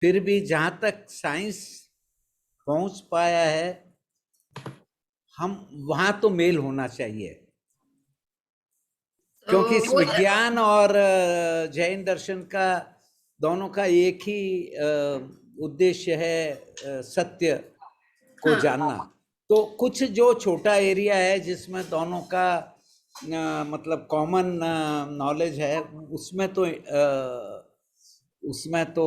फिर भी जहां तक साइंस पहुंच पाया है, हम वहां तो मेल होना चाहिए, क्योंकि इस वो विज्ञान और जैन दर्शन का दोनों का एक ही उद्देश्य है, सत्य को हाँ, जानना। तो कुछ जो छोटा एरिया है जिसमें दोनों का मतलब कॉमन नॉलेज है, उसमें तो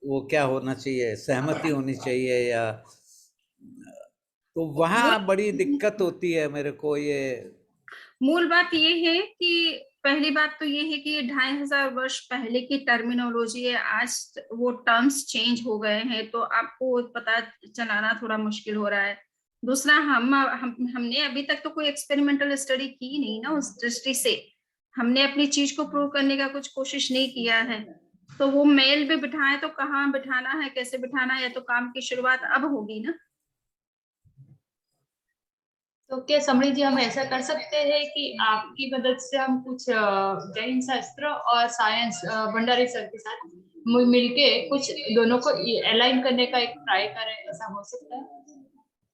वो क्या होना चाहिए, सहमति होनी चाहिए, या तो मूल वहाँ बड़ी दिक्कत होती है मेरे को ये। मूल बात ये है कि पहली बात तो ये है कि ये 2500 वर्ष पहले की टर्मिनोलॉजी है। आज वो टर्म्स चेंज हो गए हैं, तो आपको पता चलाना थोड़ा मुश्किल हो रहा है। दूसरा, हमने अभी तक तो कोई एक्सपेरिमेंटल स्टडी की नहीं ना, उस दृष्टि से हमने अपनी चीज को प्रूव करने का कुछ कोशिश नहीं किया है। तो वो मेल भी बिठाए तो कहाँ बिठाना है, कैसे बिठाना है, या तो काम की शुरुआत अब होगी ना। तो क्या समरी जी, हम ऐसा कर सकते हैं कि आपकी मदद से हम कुछ जैन शास्त्र और साइंस भंडारी सर के साथ मिलके कुछ दोनों को अलाइन करने का एक ट्राई करें, ऐसा हो सकता है?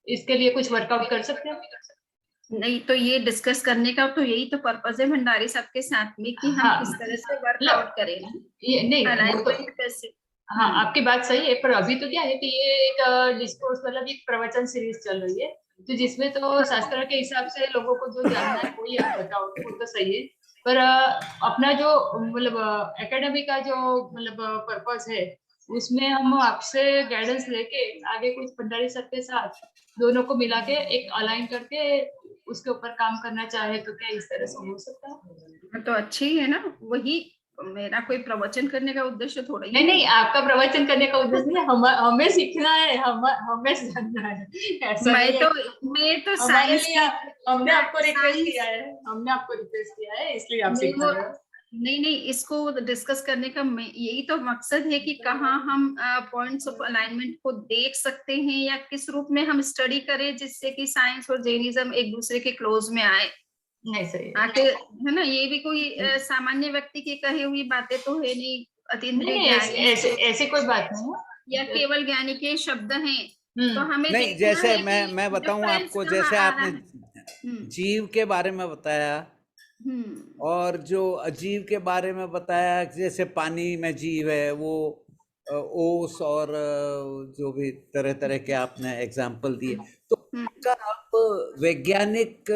इसके लिए कुछ वर्कआउट कर सकते हैं? नहीं तो ये डिस्कस करने का तो यही तो पर्पज है भंडारी साहब के साथ में, कि हम हाँ, किस तरह से मतलब वर्कआउट करें, ये नहीं, वो तो अलाइनमेंट कैसे। हाँ, आपकी बात सही है, पर अभी तो क्या है कि ये एक डिस्कोर्स, मतलब एक प्रवचन सीरीज चल रही है, तो जिसमें तो शास्त्र के हिसाब से लोगों को जो जानना है वही आप बताओगे, वो तो सही है। पर अपना जो मतलब एकेडमी का जो मतलब पर्पस है, उसमें हम आपसे गाइडेंस लेके आगे कुछ भंडारी सर के साथ दोनों को मिला के एक अलाइन करके उसके ऊपर काम करना चाहे तो क्या इस तरह से हो सकता है? तो अच्छी है ना, वही मेरा कोई प्रवचन करने का उद्देश्य थोड़ा ही नहीं है। नहीं, आपका प्रवचन करने का उद्देश्य नहीं, हमें सीखना है, हमें जानना है, ऐसा मैं नहीं है। तो मैं तो हमारे साइंस लिए की हमने आपको रिक्वेस्ट साइंस किया है, हमने आपको रिक्वेस्ट किया है, इसलिए आप नहीं सिखा वो रहे हो। नहीं नहीं, इसको डिस्कस करने का यही तो मकसद है कि कहाँ हम पॉइंट्स ऑफ अलाइनमेंट को देख सकते हैं, या किस रूप में हम स्टडी करें जिससे कि साइंस और जैनिज्म एक दूसरे के क्लोज में आए। नहीं, सही है। आखिर है ना, ये भी कोई सामान्य व्यक्ति की कही हुई बातें तो है नहीं, नहीं अतीन्द्रिय नहीं, ज्ञानी ऐसे ऐसी कोई बात नहीं या है। केवल ज्ञानी के शब्द हैं। तो हम्म। हमें नहीं, देखना जैसे है कि मैं बताऊं डिफरेंस आपको, कहाँ जैसे आ रहा आपने है। हम्म। जीव के बारे में बताया, हम्म। और जो अजीव के बारे में बताया, जैसे पानी में जीव है वो, ओस और जो भी तरह तरह के आपने एग्जाम्पल दिए, तो हम्म। उनका अब वैज्ञानिक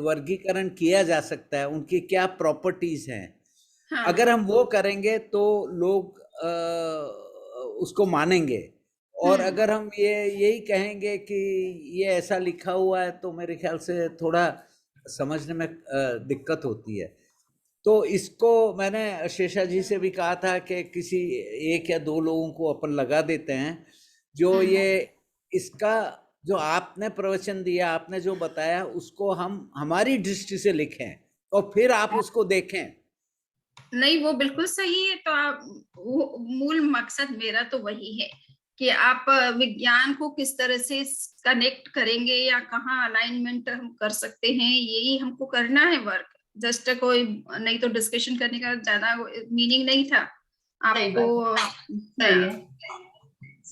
वर्गीकरण किया जा सकता है, उनकी क्या प्रॉपर्टीज हैं। हाँ। अगर हम वो करेंगे तो लोग उसको मानेंगे। और हम्म। अगर हम ये यही कहेंगे कि ये ऐसा लिखा हुआ है, तो मेरे ख्याल से थोड़ा समझने में दिक्कत होती है। तो इसको मैंने शेषा जी से भी कहा था कि किसी एक या दो लोगों को अपन लगा देते हैं, जो हम्म। ये इसका जो आपने प्रवचन दिया, आपने जो बताया, उसको हम हमारी दृष्टि से लिखें और फिर आप उसको देखें। नहीं वो बिल्कुल सही है। तो आप मूल मकसद मेरा तो वही है कि आप विज्ञान को किस तरह से कनेक्ट करेंगे या कहाँ अलाइनमेंट हम कर सकते हैं, यही हमको करना है वर्क। जस्ट कोई नहीं तो डिस्कशन करने का ज्यादा मीनिंग नहीं था सही आपको। बात है, सही है।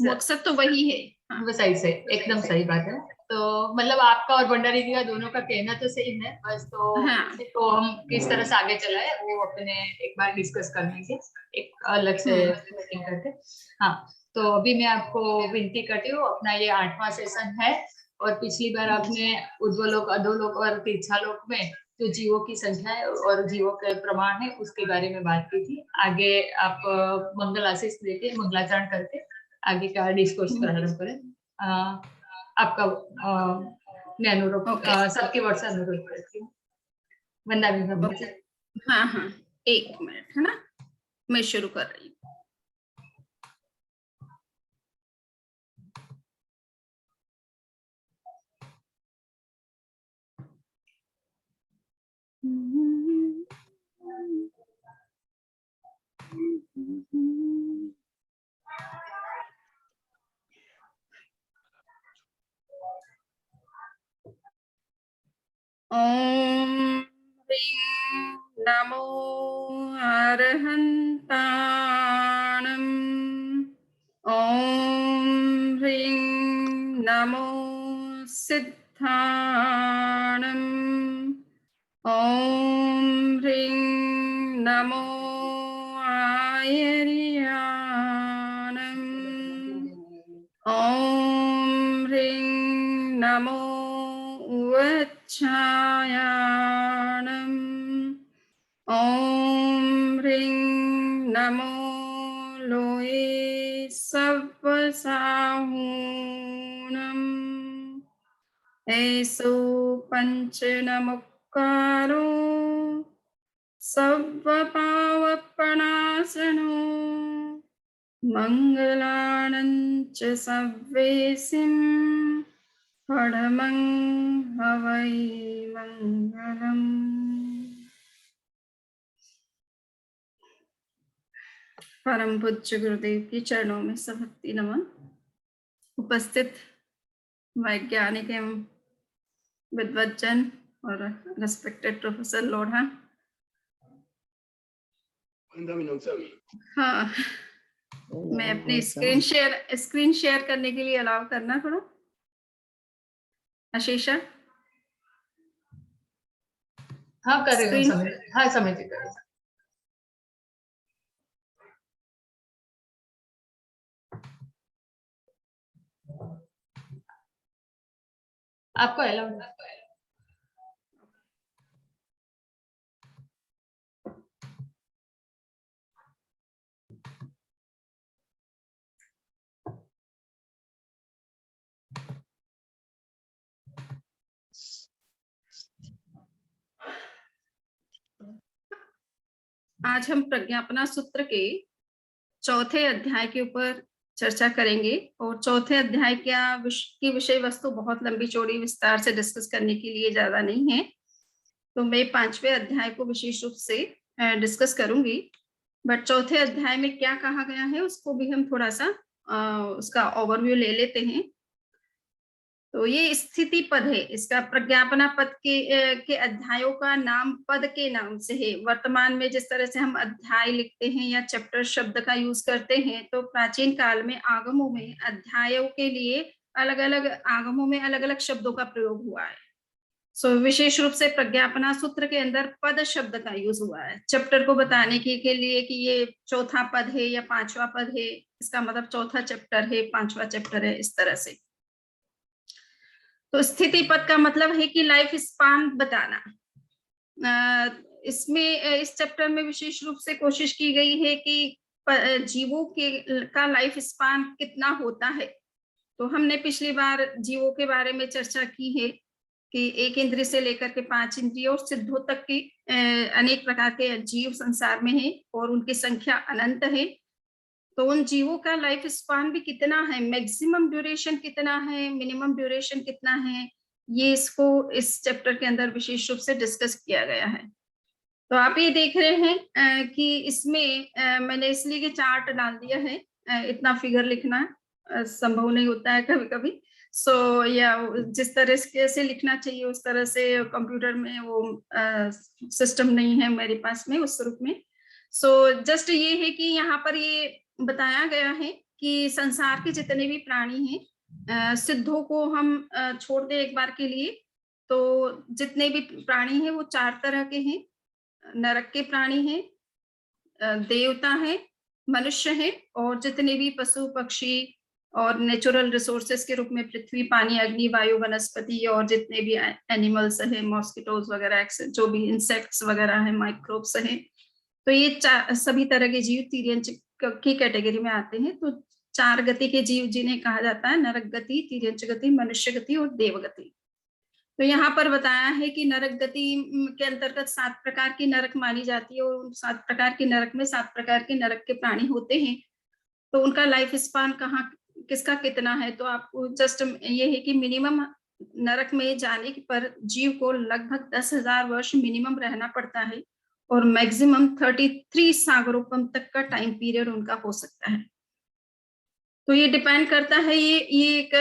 मकसद तो वही है। हाँ। वो सही सही, एकदम सही बात है। तो मतलब आपका और भंडारी जी का दोनों का कहना तो सही है, बस तो हाँ। इसको हम किस तरह से आगे चलाए वो अपने एक बार डिस्कस कर लेंगे, एक अलग से मीटिंग करके। हाँ, तो अभी मैं आपको विनती करती हूँ, अपना ये 8वां सेशन है, और पिछली बार आपने उद्वलोक, अधोलोक और तीर्थालोक में जो जीवों की संख्या है और जीवों के प्रमाण है उसके बारे में बात की थी। आगे आप मंगल आशीष देके मंगलाचरण करके आगे का डिस्कोर्स प्रारंभ करें। आपका मैं अनुरोध, ओके। सबके वर्ष से अनुरोध करती हूँ। वंदा विभा ओके। हाँ हाँ, एक मिनट है ना, मैं शुरू कर रही हूँ। ओम ह्रीं नमो अरहन्ताय नमो सिद्धाणम् ॐ ह्रीं नमो आयर्याणम् ॐ ह्रीं नमो उवच्छायाणम् ॐ ह्रीं नमो लोये सव्वसाहूणम् ऐसो पंचनमुक्कारो सव्वपावपणासनो मंगलानंच सव्वेसिं पडमं हवै मंगलम्। परम पूज्य गुरुदेव के चरणों में सभक्ति नमन। उपस्थित वैज्ञानिक एवं विद्वज्जन और रेस्पेक्टेड प्रोफेसर लोढ़ा। हाँ, मैं अपनी स्क्रीन शेयर करने के लिए अलाउ करना थोड़ा। आशीषा, हाँ कर रही हूँ। हाँ समझ कर रही हूँ। आपको अलाउ आज हम प्रज्ञापना सूत्र के चौथे अध्याय के ऊपर चर्चा करेंगे और चौथे अध्याय की विषय वस्तु बहुत लंबी चौड़ी विस्तार से डिस्कस करने के लिए ज्यादा नहीं है, तो मैं 5वें अध्याय को विशेष रूप से डिस्कस करूंगी। बट चौथे अध्याय में क्या कहा गया है उसको भी हम थोड़ा सा उसका ओवरव्यू ले लेते हैं। तो ये स्थिति पद है, इसका प्रज्ञापना पद के अध्यायों का नाम पद के नाम से है। वर्तमान में जिस तरह से हम अध्याय लिखते हैं या चैप्टर शब्द का यूज करते हैं, तो प्राचीन काल में आगमों में अध्यायों के लिए अलग अलग आगमों में अलग अलग शब्दों का प्रयोग हुआ है। सो विशेष रूप से प्रज्ञापना सूत्र के अंदर पद शब्द का यूज हुआ है चैप्टर को बताने के लिए कि ये चौथा पद है या 5वां पद है, इसका मतलब चौथा चैप्टर है, 5वां चैप्टर है, इस तरह से। तो स्थिति पद का मतलब है कि लाइफ स्पान बताना। इसमें इस चैप्टर में विशेष रूप से कोशिश की गई है कि जीवों का लाइफ स्पान कितना होता है। तो हमने पिछली बार जीवों के बारे में चर्चा की है कि 1 इंद्रिय से लेकर के 5 इंद्रिय और सिद्धों तक की अनेक प्रकार के जीव संसार में है और उनकी संख्या अनंत है। तो उन जीवों का लाइफ स्पान भी कितना है, मैक्सिमम ड्यूरेशन कितना है, मिनिमम ड्यूरेशन कितना है, ये इसको इस चैप्टर के अंदर विशेष रूप से डिस्कस किया गया है। तो आप ये देख रहे हैं कि इसमें मैंने इसलिए कि चार्ट डाल दिया है, इतना फिगर लिखना संभव नहीं होता है कभी कभी। सो या जिस तरह से लिखना चाहिए उस तरह से कंप्यूटर में वो सिस्टम नहीं है मेरे पास में उस रूप में। सो जस्ट ये है कि यहाँ पर ये बताया गया है कि संसार के जितने भी प्राणी हैं, सिद्धों को हम छोड़ दें एक बार के लिए, तो जितने भी प्राणी हैं वो 4 तरह के हैं। नरक के प्राणी हैं, देवता हैं, मनुष्य हैं और जितने भी पशु पक्षी और नेचुरल रिसोर्सेस के रूप में पृथ्वी, पानी, अग्नि, वायु, वनस्पति और जितने भी एनिमल्स हैं, मॉस्किटोज वगैरह, जो भी इंसेक्ट्स वगैरह हैं, माइक्रोब्स हैं, तो ये सभी तरह के जीव तिर्यंच की कैटेगरी में आते हैं। तो 4 गति के जीव जिन्हें कहा जाता है नरक गति, तिर्यंच गति, मनुष्य गति और देव गति। तो यहाँ पर बताया है कि नरक गति के अंतर्गत 7 प्रकार की नरक मानी जाती है और 7 प्रकार की नरक में 7 प्रकार के नरक के प्राणी होते हैं। तो उनका लाइफ स्पान कहाँ किसका कितना है, तो आपको जस्ट ये है कि मिनिमम नरक में जाने पर जीव को लगभग 10,000 वर्ष मिनिमम रहना पड़ता है और मैक्सिमम 33 सागरोपम तक का टाइम पीरियड उनका हो सकता है। तो ये डिपेंड करता है, ये एक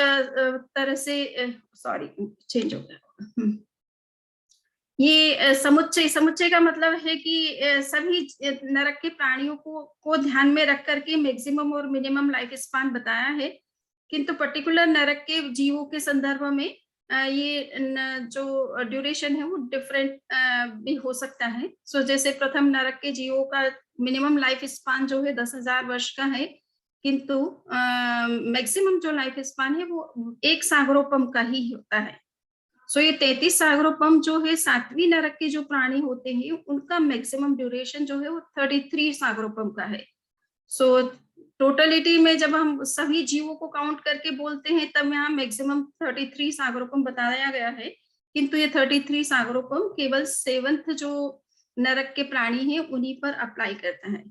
तरह से सॉरी चेंज हो गया, ये समुच्चय का मतलब है कि सभी नरक के प्राणियों को ध्यान में रख करके मैक्सिमम और मिनिमम लाइफ स्पान बताया है किंतु पर्टिकुलर नरक के जीवों के संदर्भ में ये जो ड्यूरेशन है वो डिफरेंट भी हो सकता है। सो जैसे प्रथम नरक के जीवों का मिनिमम लाइफ स्पान जो है 10,000 वर्ष का है, किंतु मैक्सिमम जो लाइफ स्पान है वो 1 सागरोपम का ही होता है। सो ये 33 सागरोपम जो है 7वीं नरक के जो प्राणी होते हैं उनका मैक्सिमम ड्यूरेशन जो है वो 33 सागरोपम का है। सो टोटलिटी में जब हम सभी जीवों को काउंट करके बोलते हैं तब यहाँ मैक्सिमम 33 सागरोपम बताया गया है, किंतु ये 33 सागरोपम केवल 7th जो नरक के प्राणी हैं उन्हीं पर अप्लाई करता है,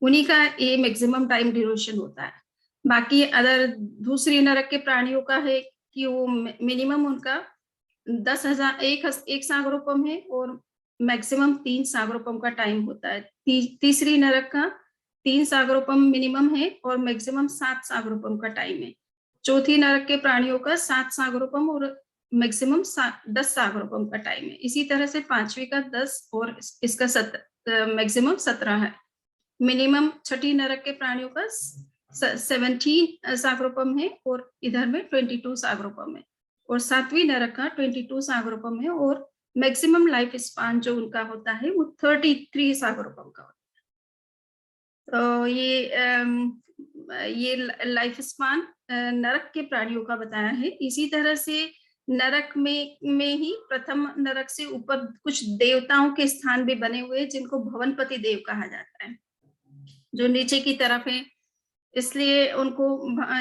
उन्हीं का ये मैक्सिमम टाइम ड्यूरेशन होता है। बाकी अदर दूसरी नरक के प्राणियों का है कि वो मिनिमम उनका 10,000 एक सागरोपम है और मैक्सिमम 3 सागरोपम का टाइम होता है। तीसरी नरक का 3 सागरोपम मिनिमम है और मैक्सिमम 7 सागरोपम का टाइम है। चौथी नरक के प्राणियों का 7 सागरोपम और मैक्सिमम 10 सागरोपम का टाइम है। इसी तरह से 5वीं का 10 और इसका मैक्सिमम 17 है। मिनिमम छठी नरक के प्राणियों का 17 सागरोपम है और इधर में 22 सागरोपम है, और 7वीं नरक का 22 सागरोपम है और मैक्सिमम लाइफ स्पान जो उनका होता है वो 33 सागरोपम का होता है। तो ये लाइफ स्पान नरक के प्राणियों का बताया है। इसी तरह से नरक में ही प्रथम नरक से ऊपर कुछ देवताओं के स्थान भी बने हुए जिनको भवनपति देव कहा जाता है, जो नीचे की तरफ है, इसलिए उनको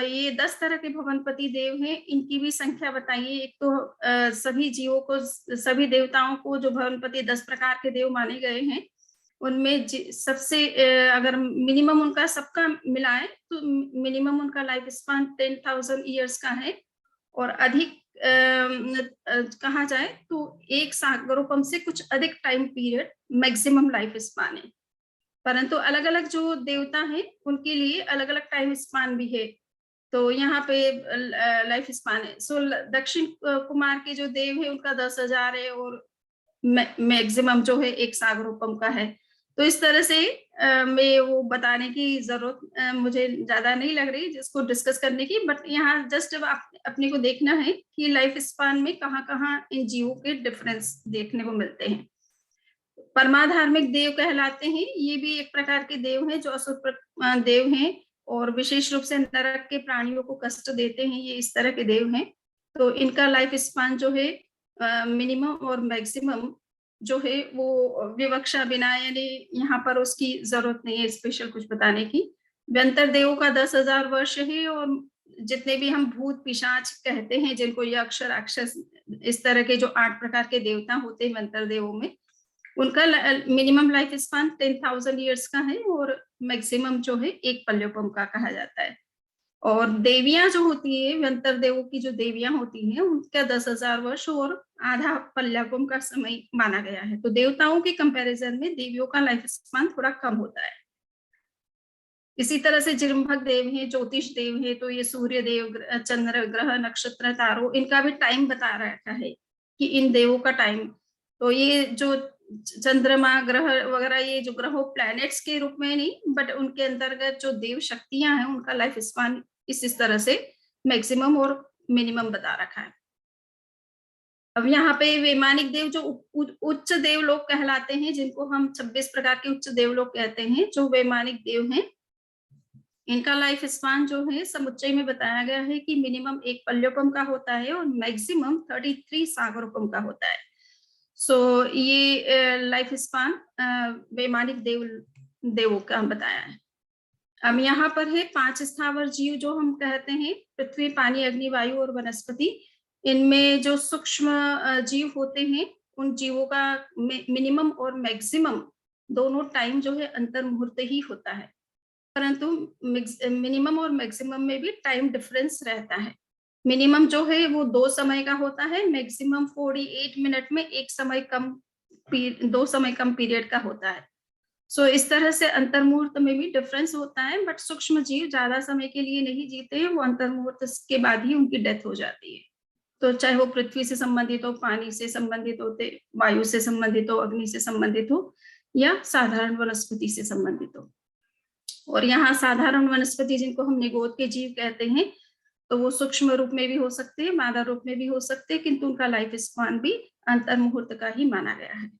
ये 10 तरह के भवनपति देव हैं। इनकी भी संख्या बताइए। एक तो सभी जीवों को, सभी देवताओं को जो भवनपति 10 प्रकार के देव माने गए हैं उनमें सबसे अगर मिनिमम उनका सबका मिलाए तो मिनिमम उनका लाइफ स्पान 10,000 ईयर्स का है, और अधिक कहा जाए तो 1 सागरोपम से कुछ अधिक time period maximum life span है। परंतु अलग अलग जो देवता हैं उनके लिए अलग अलग टाइम स्पान भी है, तो यहाँ पे लाइफ स्पान है। सो दक्षिण कुमार के जो देव है उनका 10,000 है और मैक्सिमम जो है 1 सागरोपम का है। तो इस तरह से मैं वो बताने की जरूरत मुझे ज्यादा नहीं लग रही जिसको डिस्कस करने की, बट यहाँ जस्ट अपने को देखना है कि लाइफ स्पान में कहाँ कहाँ इन जीवों के डिफरेंस देखने को मिलते हैं। परमाधार्मिक देव कहलाते हैं, ये भी एक प्रकार के देव हैं जो असुर देव हैं और विशेष रूप से नरक के प्राणियों को कष्ट देते हैं, ये इस तरह के देव हैं। तो इनका लाइफ स्पान जो है मिनिमम और मैक्सिमम जो है वो विवक्षा बिना, यानी यहाँ पर उसकी जरूरत नहीं है स्पेशल कुछ बताने की। व्यंतर देवों का 10,000 वर्ष है, और जितने भी हम भूत पिशाच कहते हैं जिनको यक्ष राक्षस इस तरह के जो 8 प्रकार के देवता होते हैं व्यंतर देवों में, उनका मिनिमम लाइफ स्पान 10,000 ईयर्स का है और मैक्सिमम जो है 1 पल्योपम का कहा जाता है। और देवियां जो होती है व्यंतर देवों की जो देवियां होती हैं उनका 10,000 वर्ष और आधा पल्योपम का समय माना गया है। तो देवताओं के कंपैरिजन में देवियों का लाइफ स्पान थोड़ा कम होता है। इसी तरह से जिरंभक देव हैं, ज्योतिष देव हैं, तो ये सूर्य देव, चंद्र, ग्रह, नक्षत्र, तारों, इनका भी टाइम बता रखा है कि इन देवों का टाइम। तो ये जो चंद्रमा, ग्रह वगैरह, ये जो ग्रहों प्लैनेट्स के रूप में नहीं, बट उनके अंतर्गत जो देव शक्तियां हैं उनका लाइफ स्पान इस तरह से मैक्सिमम और मिनिमम बता रखा है। अब यहाँ पे वैमानिक देव जो उच्च देव लोग कहलाते हैं, जिनको हम 26 प्रकार के उच्च देव लोग कहते हैं, जो वैमानिक देव हैं, इनका लाइफ स्पान जो है समुच्चय में बताया गया है कि मिनिमम 1 पल्योपम का होता है और मैक्सिमम 33 सागरोपम का होता है। सो ये लाइफ स्पान वैमानिक देवों का बताया है। अब यहाँ पर है 5 स्थावर जीव जो हम कहते हैं, पृथ्वी, पानी, अग्नि, वायु और वनस्पति। इनमें जो सूक्ष्म जीव होते हैं उन जीवों का मिनिमम और मैक्सिमम दोनों टाइम जो है अंतर मुहूर्त ही होता है, परंतु मिनिमम और मैक्सिमम में भी टाइम डिफरेंस रहता है। मिनिमम जो है वो 2 समय का होता है, मैक्सिमम 48 मिनट में 2 समय कम पीरियड का होता है। सो इस तरह से अंतर मुहूर्त में भी डिफरेंस होता है, बट सूक्ष्म जीव ज्यादा समय के लिए नहीं जीते हैं, वो अंतर मुहूर्त के बाद ही उनकी डेथ हो जाती है। तो चाहे वो पृथ्वी से संबंधित हो, पानी से संबंधित होते, वायु से संबंधित हो, अग्नि से संबंधित हो, या साधारण वनस्पति से संबंधित हो। और यहाँ साधारण वनस्पति जिनको हम निगोद के जीव कहते हैं, तो वो सूक्ष्म रूप में भी हो सकते हैं, मादा रूप में भी हो सकते हैं, किंतु उनका लाइफ स्पान भी अंतर मुहूर्त का ही माना गया है।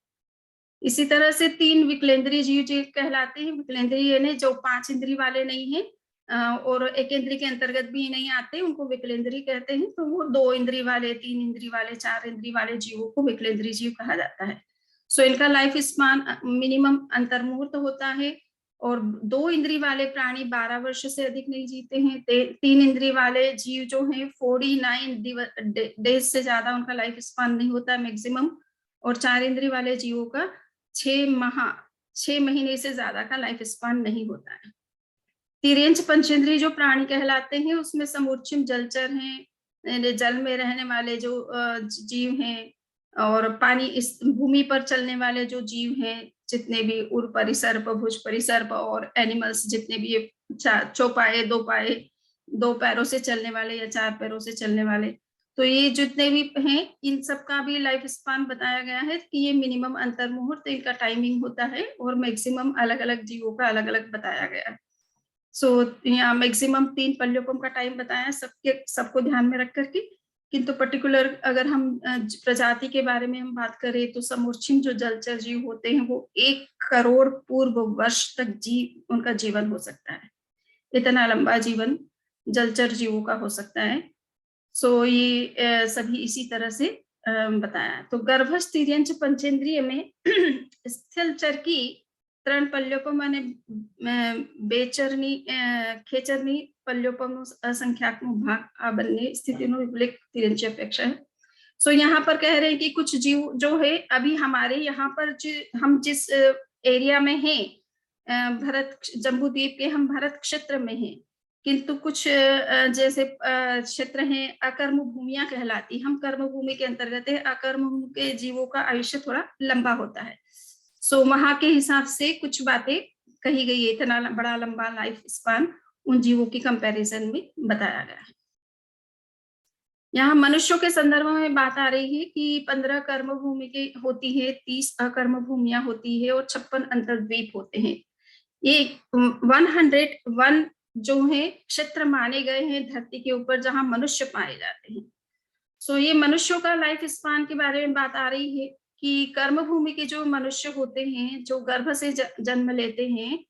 इसी तरह से 3 विकलेंद्रीय जीव जो कहलाते हैं। विकलेंद्रीय यानी जो 5 इंद्रिय वाले नहीं है और एक इंद्रिय के अंतर्गत भी नहीं आते, उनको विकलेंद्रीय कहते हैं। तो वो 2 इंद्रिय वाले, 3 इंद्रिय वाले, 4 इंद्रिय वाले जीवों को विकलेंद्रीय जीव कहा जाता है। सो इनका लाइफ स्पान मिनिमम अंतर्मुहूर्त होता है। और 2 इंद्रिय वाले प्राणी 12 वर्ष से अधिक नहीं जीते हैं। 3 इंद्रिय वाले जीव जो हैं 49 डेज से ज्यादा उनका लाइफ स्पान नहीं होता मैक्सिमम। और 4 इंद्रिय वाले जीवों का 6 महीने से ज्यादा का लाइफ स्पान नहीं होता है। तिर्यंच पंचेंद्रिय जो प्राणी कहलाते हैं उसमें समूर्चिम जलचर हैं, जल में रहने वाले जो जीव हैं, और पानी इस भूमि पर चलने वाले जो जीव हैं, जितने भी उर परिसर्प, भुज परिसर्प और एनिमल्स जितने भी ये चौपाए, 2 पाए, 2 पैरों से चलने वाले या 4 पैरों से चलने वाले, तो ये जितने भी हैं इन सब का भी लाइफ स्पान बताया गया है कि ये मिनिमम अंतर मुहूर्त इनका टाइमिंग होता है और मैक्सिमम अलग अलग जीवों का अलग अलग बताया गया है। सो यहाँ मैक्सिमम 3 पल्योपम का टाइम बताया सबको ध्यान में रख करके। किंतु पर्टिकुलर अगर हम प्रजाति के बारे में हम बात करें तो समूर्चिम जो जलचर जीव होते हैं वो 1 करोड़ पूर्व वर्ष तक उनका जीवन हो सकता है। इतना लंबा जीवन जलचर जीवों का हो सकता है। सो ये सभी इसी तरह से बताया। तो गर्भस्थ तिर्यंच पंचेंद्रिय में स्थलचर की 3 पल्योपम माने बेचरनी खेचरनी पल्योपम असंख्यात्मक भाग आबन्ने स्थितिनो विपलिक तिर्यंच अपेक्षा है। सो यहाँ पर कह रहे हैं कि कुछ जीव जो है अभी हमारे यहाँ पर हम जिस एरिया में हैं, भारत जम्बूद्वीप के हम भारत क्षेत्र में हैं, किंतु कुछ जैसे क्षेत्र हैं अकर्म भूमियां कहलाती, हम कर्म भूमि के अंतर्गत है। अकर्म भूमि के जीवों का आयुष्य थोड़ा लंबा होता है। सो वहां के हिसाब से कुछ बातें कही गई है। इतना बड़ा लंबा लाइफ स्पान उन जीवों की कंपैरिजन में बताया गया है। यहाँ मनुष्यों के संदर्भ में बात आ रही है कि 15 कर्म भूमि के होती है, 30 अकर्म भूमियां होती है और 56 अंतर्द्वीप होते हैं। ये 101 जो है क्षेत्र माने गए हैं धरती के ऊपर जहां मनुष्य पाए जाते हैं। सो ये मनुष्यों का लाइफ स्पान के बारे में बात आ रही है कि कर्म भूमि के जो मनुष्य होते हैं, जो गर्भ से जन्म लेते हैं,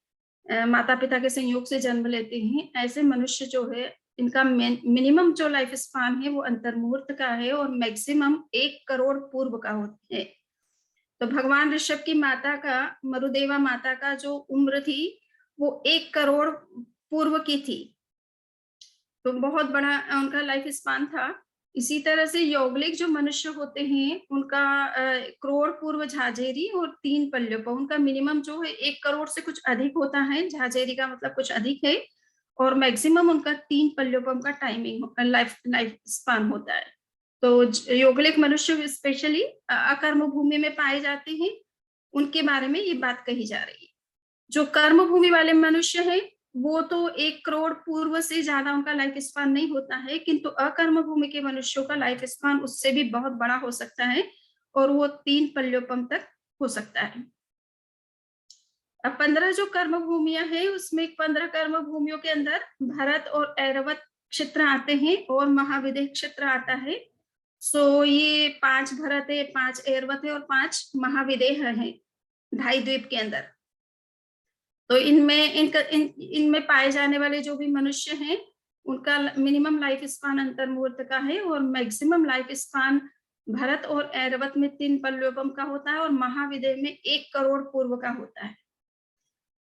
माता पिता के संयोग से जन्म लेते हैं, ऐसे मनुष्य जो है इनका मिनिमम जो लाइफ स्पान है वो अंतर्मुहूर्त का है और मैक्सिमम 1 करोड़ पूर्व का होता है। तो भगवान ऋषभ की माता का, मरुदेवा माता का जो उम्र थी वो 1 करोड़ पूर्व की थी, तो बहुत बड़ा उनका लाइफ स्पान था। इसी तरह से यौगलिक जो मनुष्य होते हैं उनका करोड़ पूर्व झाझेरी और 3 पल्योपम, उनका मिनिमम जो है 1 करोड़ से कुछ अधिक होता है। झाझेरी का मतलब कुछ अधिक है और मैक्सिमम उनका 3 पल्योपम का टाइमिंग लाइफ स्पान होता है। तो यौगलिक मनुष्य स्पेशली अकर्म भूमि में पाए जाते हैं, उनके बारे में ये बात कही जा रही है। जो कर्म भूमि वाले मनुष्य हैं वो तो 1 करोड़ पूर्व से ज्यादा उनका लाइफ स्पान नहीं होता है, किंतु अकर्म भूमि के मनुष्यों का लाइफ स्पान उससे भी बहुत बड़ा हो सकता है और वो 3 पल्योपम तक हो सकता है। अब 15 जो कर्म भूमियां हैं उसमें 15 कर्म भूमियों के अंदर भरत और ऐरावत क्षेत्र आते हैं और महाविदेह क्षेत्र आता है। सो ये 5 भरत है, 5 ऐरावत है और 5 महाविदेह है 2.5 द्वीप के अंदर। तो इनमें पाए जाने वाले जो भी मनुष्य हैं उनका मिनिमम लाइफ स्पान अंतर्मुहूर्त का है और मैक्सिमम लाइफ स्पान भरत और ऐरावत में 3 पल्योपम का होता है और महाविदेह में 1 करोड़ पूर्व का होता है।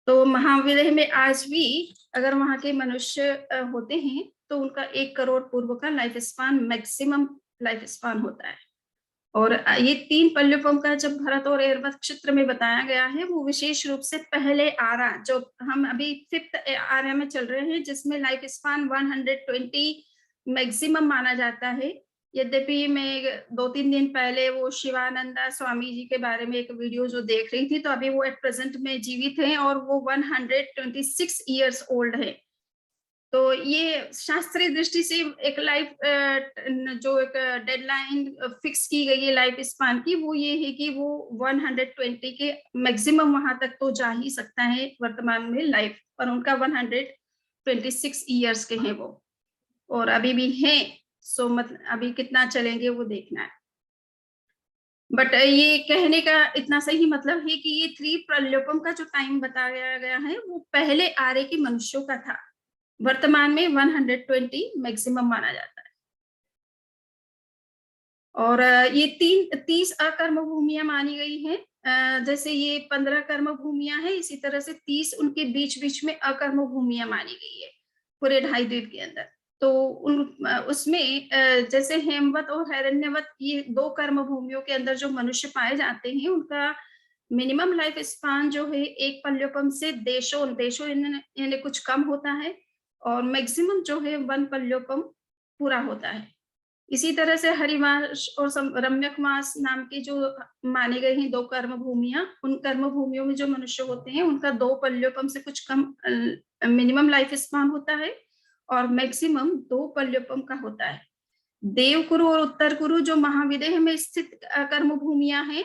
तो महाविदेह में आज भी अगर वहां के मनुष्य होते हैं तो उनका 1 करोड़ पूर्व का life span maximum life span होता है। और ये 3 पल्योपम का जब भरत और ऐरावत क्षेत्र में बताया गया है वो विशेष रूप से पहले आरा, जो हम अभी 5th आरा में चल रहे हैं, जिसमें लाइफ स्पान 120 मैक्सिमम माना जाता है। यद्यपि मैं 2-3 दिन पहले वो शिवानंदा स्वामी जी के बारे में एक वीडियो जो देख रही थी, तो अभी वो एट प्रेजेंट में जीवित हैं और वो 126 ईयर्स ओल्ड है। तो ये शास्त्रीय दृष्टि से एक लाइफ जो एक डेडलाइन फिक्स की गई है लाइफ स्पान की, वो ये है कि वो 120 के मैक्सिमम वहां तक तो जा ही सकता है वर्तमान में लाइफ, और उनका 126 ईयर्स के हैं वो। और अभी भी हैं, सो मतलब अभी कितना चलेंगे वो देखना है। बट ये कहने का इतना सही मतलब है कि ये 3 प्रलोभन का जो टाइम बताया गया है वो पहले आर्य के मनुष्यों का था, वर्तमान में 120 मैक्सिमम माना जाता है। और ये 30 अकर्म भूमियां मानी गई हैं। जैसे ये 15 कर्म भूमियां हैं, इसी तरह से 30 उनके बीच बीच में अकर्म भूमियां मानी गई है पूरे 2.5 द्वीप के अंदर। तो उसमें जैसे हेमवत और हिरण्यवत, ये 2 कर्म भूमियों के अंदर जो मनुष्य पाए जाते हैं उनका मिनिमम लाइफ स्पान जो है एक पल्योपम से देशों यानी कुछ कम होता है, और मैक्सिमम जो है 1 पल्योपम पूरा होता है। इसी तरह से हरिवास और रम्यकवास नाम के जो माने गए हैं 2 कर्म भूमियां, उन कर्म भूमियों में जो मनुष्य होते हैं उनका 2 पल्योपम से कुछ कम मिनिमम लाइफ स्पान होता है, और मैक्सिमम 2 पल्योपम का होता है। देवकुरु और उत्तर कुरु जो महाविदेह में स्थित कर्म भूमियां हैं,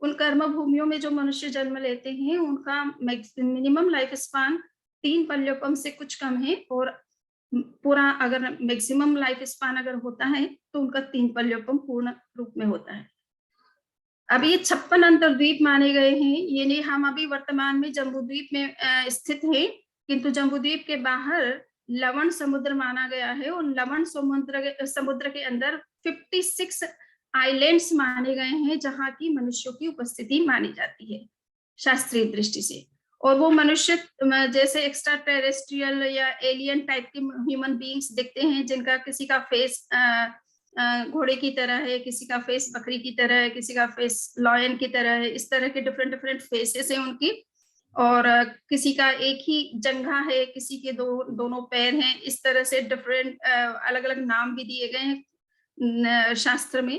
उन कर्म भूमियों में जो मनुष्य जन्म लेते हैं उनका मिनिमम लाइफ स्पान 3 पल्योपम से कुछ कम है, और पूरा अगर मैक्सिमम लाइफ स्पान अगर होता है तो उनका 3 पल्योपम पूर्ण रूप में होता है। अब ये 56 अंतर्द्वीप माने गए हैं, ये नहीं, हम अभी वर्तमान में जम्बूद्वीप में स्थित हैं, किंतु जम्बूद्वीप के बाहर लवण समुद्र माना गया है, और लवण समुद्र के अंदर 56 आइलैंड्स माने गए हैं जहां की मनुष्यों की उपस्थिति मानी जाती है शास्त्रीय दृष्टि से। और वो मनुष्य जैसे एक्स्ट्रा टेरेस्ट्रियल या एलियन टाइप के ह्यूमन बीइंग्स दिखते हैं, जिनका किसी का फेस घोड़े की तरह है, किसी का फेस बकरी की तरह है, किसी का फेस लॉयन की तरह है, इस तरह के डिफरेंट डिफरेंट फेसेस हैं उनकी। और किसी का एक ही जंघा है, किसी के दोनों पैर हैं, इस तरह से डिफरेंट अलग अलग नाम भी दिए गए हैं शास्त्र में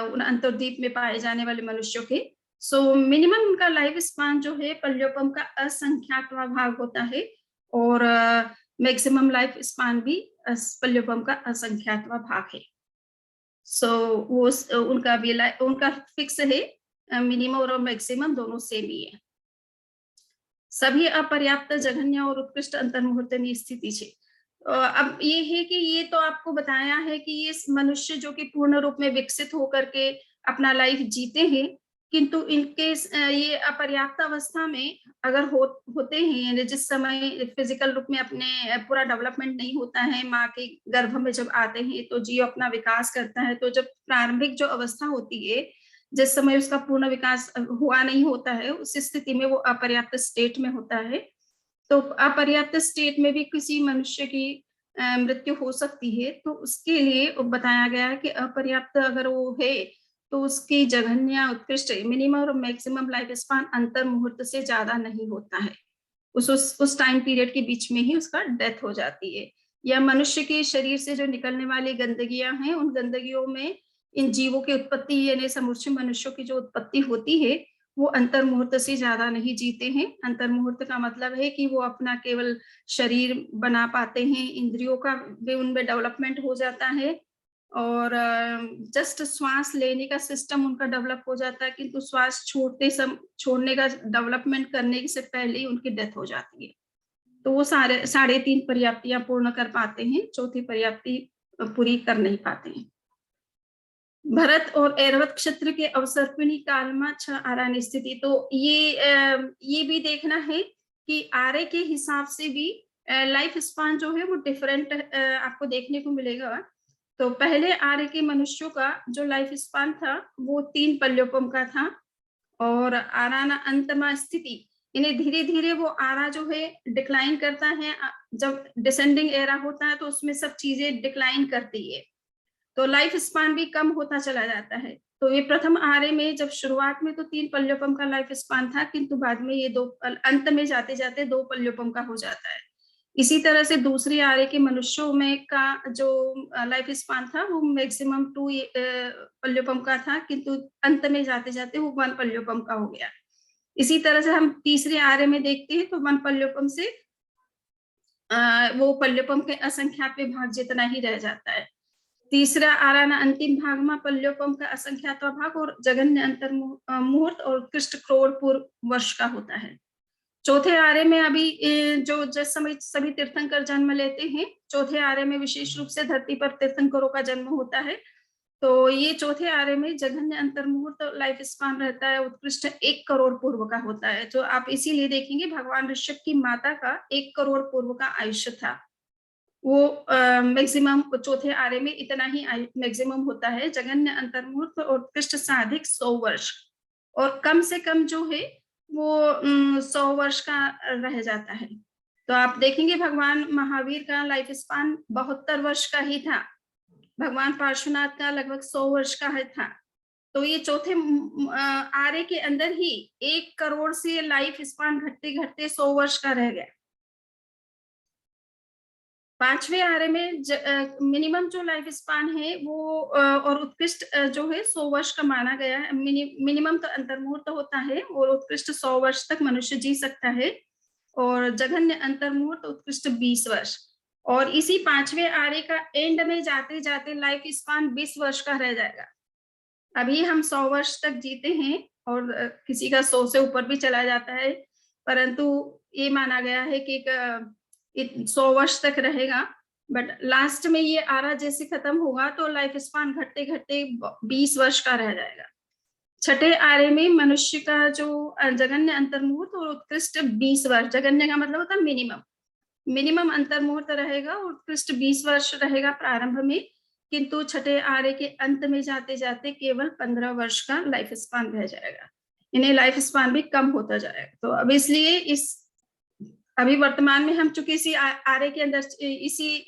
उन अंतर्द्वीप में पाए जाने वाले मनुष्यों के। सो मिनिमम उनका लाइफ स्पान जो है पल्योपम का असंख्यातवां भाग होता है, और मैक्सिमम लाइफ स्पान भी पल्योपम का असंख्यातवां भाग है। सो वो उनका फिक्स है, मिनिमम और मैक्सिमम दोनों सेम ही है। सभी अपर्याप्त, जघन्य और उत्कृष्ट अंतर्मुहूर्तनी स्थिति छे। अब ये है कि ये तो आपको बताया है कि ये मनुष्य जो कि पूर्ण रूप में विकसित होकर के अपना लाइफ जीते हैं, किंतु इनके ये अपर्याप्त अवस्था में अगर होते हैं, यानी जिस समय फिजिकल रूप में अपने पूरा डेवलपमेंट नहीं होता है, माँ के गर्भ में जब आते हैं तो जीव अपना विकास करता है, तो जब प्रारंभिक जो अवस्था होती है, जिस समय उसका पूर्ण विकास हुआ नहीं होता है, उस स्थिति में वो अपर्याप्त स्टेट में होता है। तो अपर्याप्त स्टेट में भी किसी मनुष्य की मृत्यु हो सकती है, तो उसके लिए बताया गया है कि अपर्याप्त अगर वो है तो उसकी जघन्य, उत्कृष्ट, मिनिमम और मैक्सिमम लाइफ स्पान अंतर मुहूर्त से ज्यादा नहीं होता है। उस टाइम पीरियड के बीच में ही उसका डेथ हो जाती है। या मनुष्य के शरीर से जो निकलने वाली गंदगियां हैं, उन गंदगियों में इन जीवों की उत्पत्ति यानी समूचे मनुष्यों की जो उत्पत्ति होती है वो अंतर मुहूर्त से ज्यादा नहीं जीते हैं। अंतर मुहूर्त का मतलब है कि वो अपना केवल शरीर बना पाते हैं, इंद्रियों का भी उनमें डेवलपमेंट हो जाता है, और जस्ट श्वास लेने का सिस्टम उनका डेवलप हो जाता है, किंतु श्वास छोड़ने का डेवलपमेंट करने से पहले ही उनकी डेथ हो जाती है। तो वो 3.5 पर्याप्तियां पूर्ण कर पाते हैं, चौथी पर्याप्ति पूरी कर नहीं पाते हैं। भरत और ऐरावत क्षेत्र के अवसर्पिणी काल में 6 आरानी स्थिति। तो ये भी देखना है कि आर्य के हिसाब से भी लाइफ स्पान जो है वो डिफरेंट आपको देखने को मिलेगा। तो पहले आर्य के मनुष्यों का जो लाइफ स्पान था वो 3 पल्योपम का था, और आराना अंतमा स्थिति यानी धीरे धीरे वो आरा जो है डिक्लाइन करता है। जब डिसेंडिंग एरा होता है तो उसमें सब चीजें डिक्लाइन करती है, तो लाइफ स्पान भी कम होता चला जाता है। तो ये प्रथम आर्य में जब शुरुआत में तो 3 पल्योपम का लाइफ स्पान था, किंतु बाद में ये 2 अंत में जाते जाते 2 पल्योपम का हो जाता है। इसी तरह से दूसरी आर्य के मनुष्यों में का जो लाइफ स्पान था वो मैक्सिमम 2 पल्योपम का था, किंतु अंत में जाते जाते वो 1 पल्योपम का हो गया। इसी तरह से हम तीसरे आर्य में देखते हैं तो 1 पल्योपम से वो पल्योपम के असंख्यात भाग जितना ही रह जाता है। तीसरा आराना अंतिम भाग में पल्योपम का असंख्यात भाग और जघन्य अंतर मुहूर्त और उत्कृष्ट करोड़ पूर्व वर्ष का होता है। चौथे आर्य में अभी जो जिस समय सभी तीर्थंकर जन्म लेते हैं, चौथे आर्य में विशेष रूप से धरती पर तीर्थंकरों का जन्म होता है। तो ये चौथे आर्य में जघन्य अंतर्मुहूर्त लाइफ स्पान रहता है, उत्कृष्ट 1 करोड़ पूर्व का होता है। तो आप इसीलिए देखेंगे भगवान ऋषभ की माता का 1 करोड़ पूर्व का आयुष्य था। वो मैक्सिमम चौथे आर्य में इतना ही मैक्सिमम होता है। जघन्य अंतर्मुहूर्त और उत्कृष्ट साधिक 100 वर्ष, और कम से कम जो है वो 100 वर्ष का रह जाता है। तो आप देखेंगे भगवान महावीर का लाइफ स्पान 72 वर्ष का ही था, भगवान पार्श्वनाथ का लगभग 100 वर्ष का है था। तो ये चौथे आर्य के अंदर ही 1 करोड़ से लाइफ स्पान घटते घटते 100 वर्ष का रह गया। पांचवें आर्य में मिनिमम जो लाइफ स्पान है वो और उत्कृष्ट जो है 100 वर्ष का माना गया है। मिनिमम तो अंतर्मुहूर्त होता है और उत्कृष्ट 100 वर्ष तक मनुष्य जी सकता है, और जघन्य अंतर्मुहूर्त उत्कृष्ट 20 वर्ष। और इसी पांचवें आर्य का एंड में जाते जाते लाइफ स्पान 20 वर्ष का रह जाएगा। अभी हम 100 वर्ष तक जीते हैं और किसी का 100 से ऊपर भी चला जाता है, परंतु ये माना गया है कि 100 वर्ष तक रहेगा। बट लास्ट में ये आरा जैसे खत्म होगा तो लाइफ स्पान घटते घटते 20 वर्ष का रह जाएगा। छठे आर्य में मनुष्य का जो जघन्य अंतर्मुहूर्त और उत्कृष्ट 20 वर्ष, जघन्य का मतलब होता है मिनिमम अंतर्मुहूर्त रहेगा, उत्कृष्ट 20 वर्ष रहेगा प्रारंभ में, किंतु छठे आर्य के अंत में जाते जाते केवल 15 वर्ष का लाइफ स्पान रह जाएगा। इन्हें लाइफ स्पान भी कम होता जाएगा। तो अब इसलिए अभी वर्तमान में हम चूंकि इसी आर्य के अंदर, इसी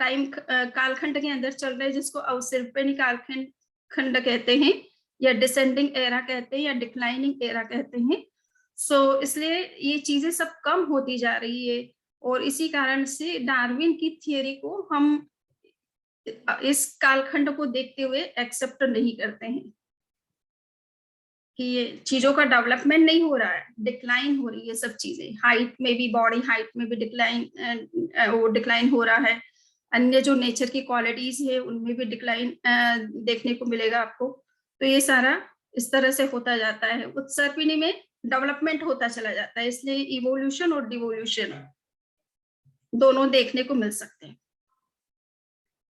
टाइम कालखंड के अंदर चल रहे हैं, जिसको अवसर्पिणी कालखंड कहते हैं, या डिसेंडिंग एरा कहते हैं, या डिक्लाइनिंग एरा कहते हैं। सो इसलिए ये चीजें सब कम होती जा रही है, और इसी कारण से डार्विन की थियरी को हम इस कालखंड को देखते हुए एक्सेप्ट नहीं करते हैं कि ये चीजों का डेवलपमेंट नहीं हो रहा है, डिक्लाइन हो रही है सब चीजें। हाइट में भी, बॉडी हाइट में भी डिक्लाइन हो रहा है। अन्य जो नेचर की क्वालिटीज है उनमें भी डिक्लाइन देखने को मिलेगा आपको। तो ये सारा इस तरह से होता जाता है। उत्सर्पिणी में डेवलपमेंट होता चला जाता है, इसलिए इवोल्यूशन और डिवोल्यूशन दोनों देखने को मिल सकते हैं।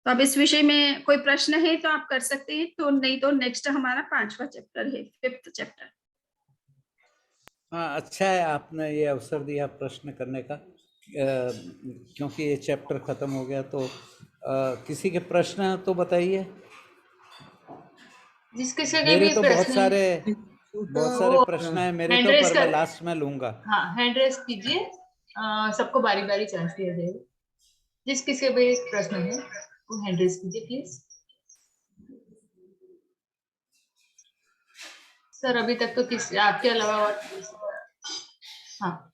तो अब इस विषय में कोई प्रश्न है तो आप कर सकते हैं, तो नहीं तो नेक्स्ट हमारा 5वां चैप्टर है, 5th चैप्टर। हाँ, अच्छा है आपने ये अवसर दिया प्रश्न करने का, क्योंकि ये चैप्टर खत्म हो गया। तो किसी के प्रश्न तो बताइए। मेरे तो बहुत सारे प्रश्न है मेरे तो, पर मैं लास्ट में लूंगा। हाँ, हैंड रेस कीजिए, सबको बारी बारी चांस दिया जाएगा। जिस किसी भी प्रश्न है वो हैंड रेस कीजिए प्लीज। सर अभी तक तो किसी आपके अलावा और, हाँ,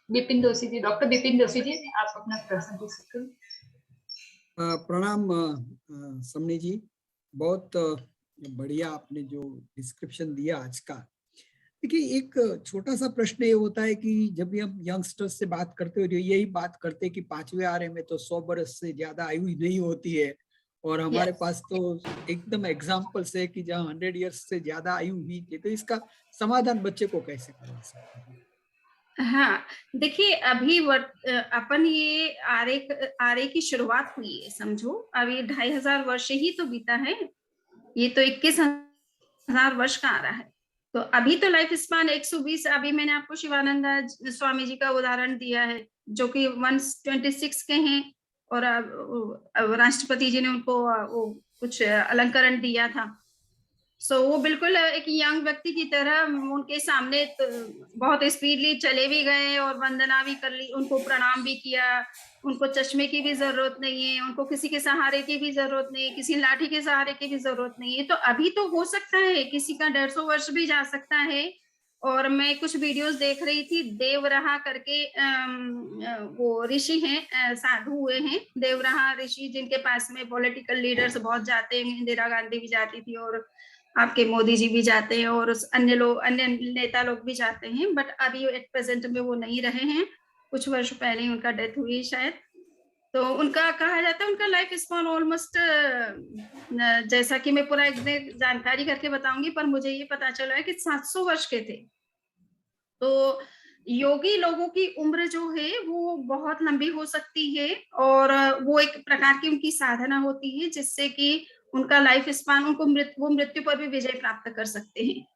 बिपिन जोशी जी, डॉक्टर बिपिन जोशी जी, आप अपना प्रश्न पूछ सकते हो। प्रणाम समनी जी, बहुत बढ़िया आपने जो डिस्क्रिप्शन दिया आज का। देखिए, एक छोटा सा प्रश्न ये होता है कि जब भी हम यंगस्टर्स से बात करते हो, जो यही बात करते हैं कि 5वें आर्य में तो 100 वर्ष से ज्यादा आयु नहीं होती है, और हमारे पास तो एकदम एग्जाम्पल्स है कि जहाँ 100 इयर्स से ज्यादा आयु हुई थी। तो इसका समाधान बच्चे को कैसे करवा सकते हैं? हाँ, देखिए अभी अपन ये आर्य की शुरुआत हुई है, समझो अभी 2500 वर्ष ही तो बीता है, ये तो 21,000 वर्ष का आ रहा है। तो अभी तो लाइफ स्पान 120, अभी मैंने आपको शिवानंद स्वामी जी का उदाहरण दिया है जो कि 126 के हैं, और राष्ट्रपति जी ने उनको वो कुछ अलंकरण दिया था। सो वो बिल्कुल एक यंग व्यक्ति की तरह उनके सामने तो बहुत स्पीडली चले भी गए और वंदना भी कर ली, उनको प्रणाम भी किया। उनको चश्मे की भी जरूरत नहीं है, उनको किसी के सहारे की भी जरूरत नहीं है, किसी लाठी के सहारे की भी जरूरत नहीं है। तो अभी तो हो सकता है किसी का 150 वर्ष भी जा सकता है। और मैं कुछ वीडियोस देख रही थी, देवरहा करके वो ऋषि हैं, साधु हुए हैं देवरहा ऋषि, जिनके पास में पॉलिटिकल लीडर्स बहुत जाते हैं। इंदिरा गांधी भी जाती थी और आपके मोदी जी भी जाते हैं और अन्य नेता लोग भी जाते हैं, बट अभी एट प्रेजेंट में वो नहीं रहे हैं। कुछ वर्ष पहले ही उनका डेथ हुई शायद। तो उनका कहा जाता है उनका लाइफ स्पान ऑलमोस्ट, जैसा कि मैं पूरा जानकारी करके बताऊंगी, पर मुझे ये पता चला है कि 700 वर्ष के थे। तो योगी लोगों की उम्र जो है वो बहुत लंबी हो सकती है, और वो एक प्रकार की उनकी साधना होती है जिससे कि उनका लाइफ स्पान, उनको वो मृत्यु पर भी विजय प्राप्त कर सकते हैं।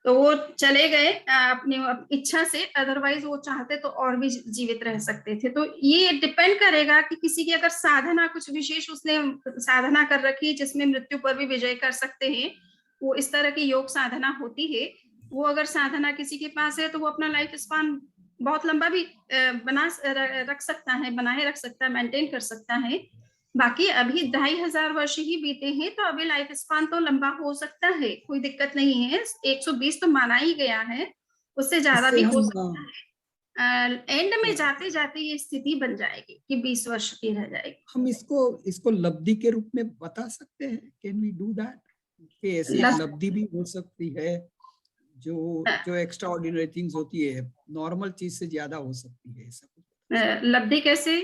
तो वो चले गए अपनी इच्छा से, अदरवाइज वो चाहते तो और भी जीवित रह सकते थे। तो ये डिपेंड करेगा कि किसी की अगर साधना कुछ विशेष उसने साधना कर रखी है जिसमें मृत्यु पर भी विजय कर सकते हैं, वो इस तरह की योग साधना होती है। वो अगर साधना किसी के पास है तो वो अपना लाइफ स्पान बहुत लंबा भी रख सकता है, बनाए रख सकता है, मेंटेन कर सकता है। बाकी अभी 2500 वर्ष ही बीते हैं, तो अभी लाइफ स्पान तो लंबा हो सकता है, कोई दिक्कत नहीं है। 120 तो माना ही गया है, उससे ज्यादा इससे भी हो हम सकता है। एंड में जाते जाते ये स्थिति बन जाएगी कि 20 वर्ष की रह जाएगी। हम इसको लब्धि के रूप में बता सकते हैं, कैन वी डू दैट, कि ऐसी एक लब्धि भी हो सकती है जो एक्स्ट्रा ऑर्डिनरी थिंग्स होती है, नॉर्मल चीज से ज्यादा हो सकती है, ऐसा कुछ? लब्धि कैसे?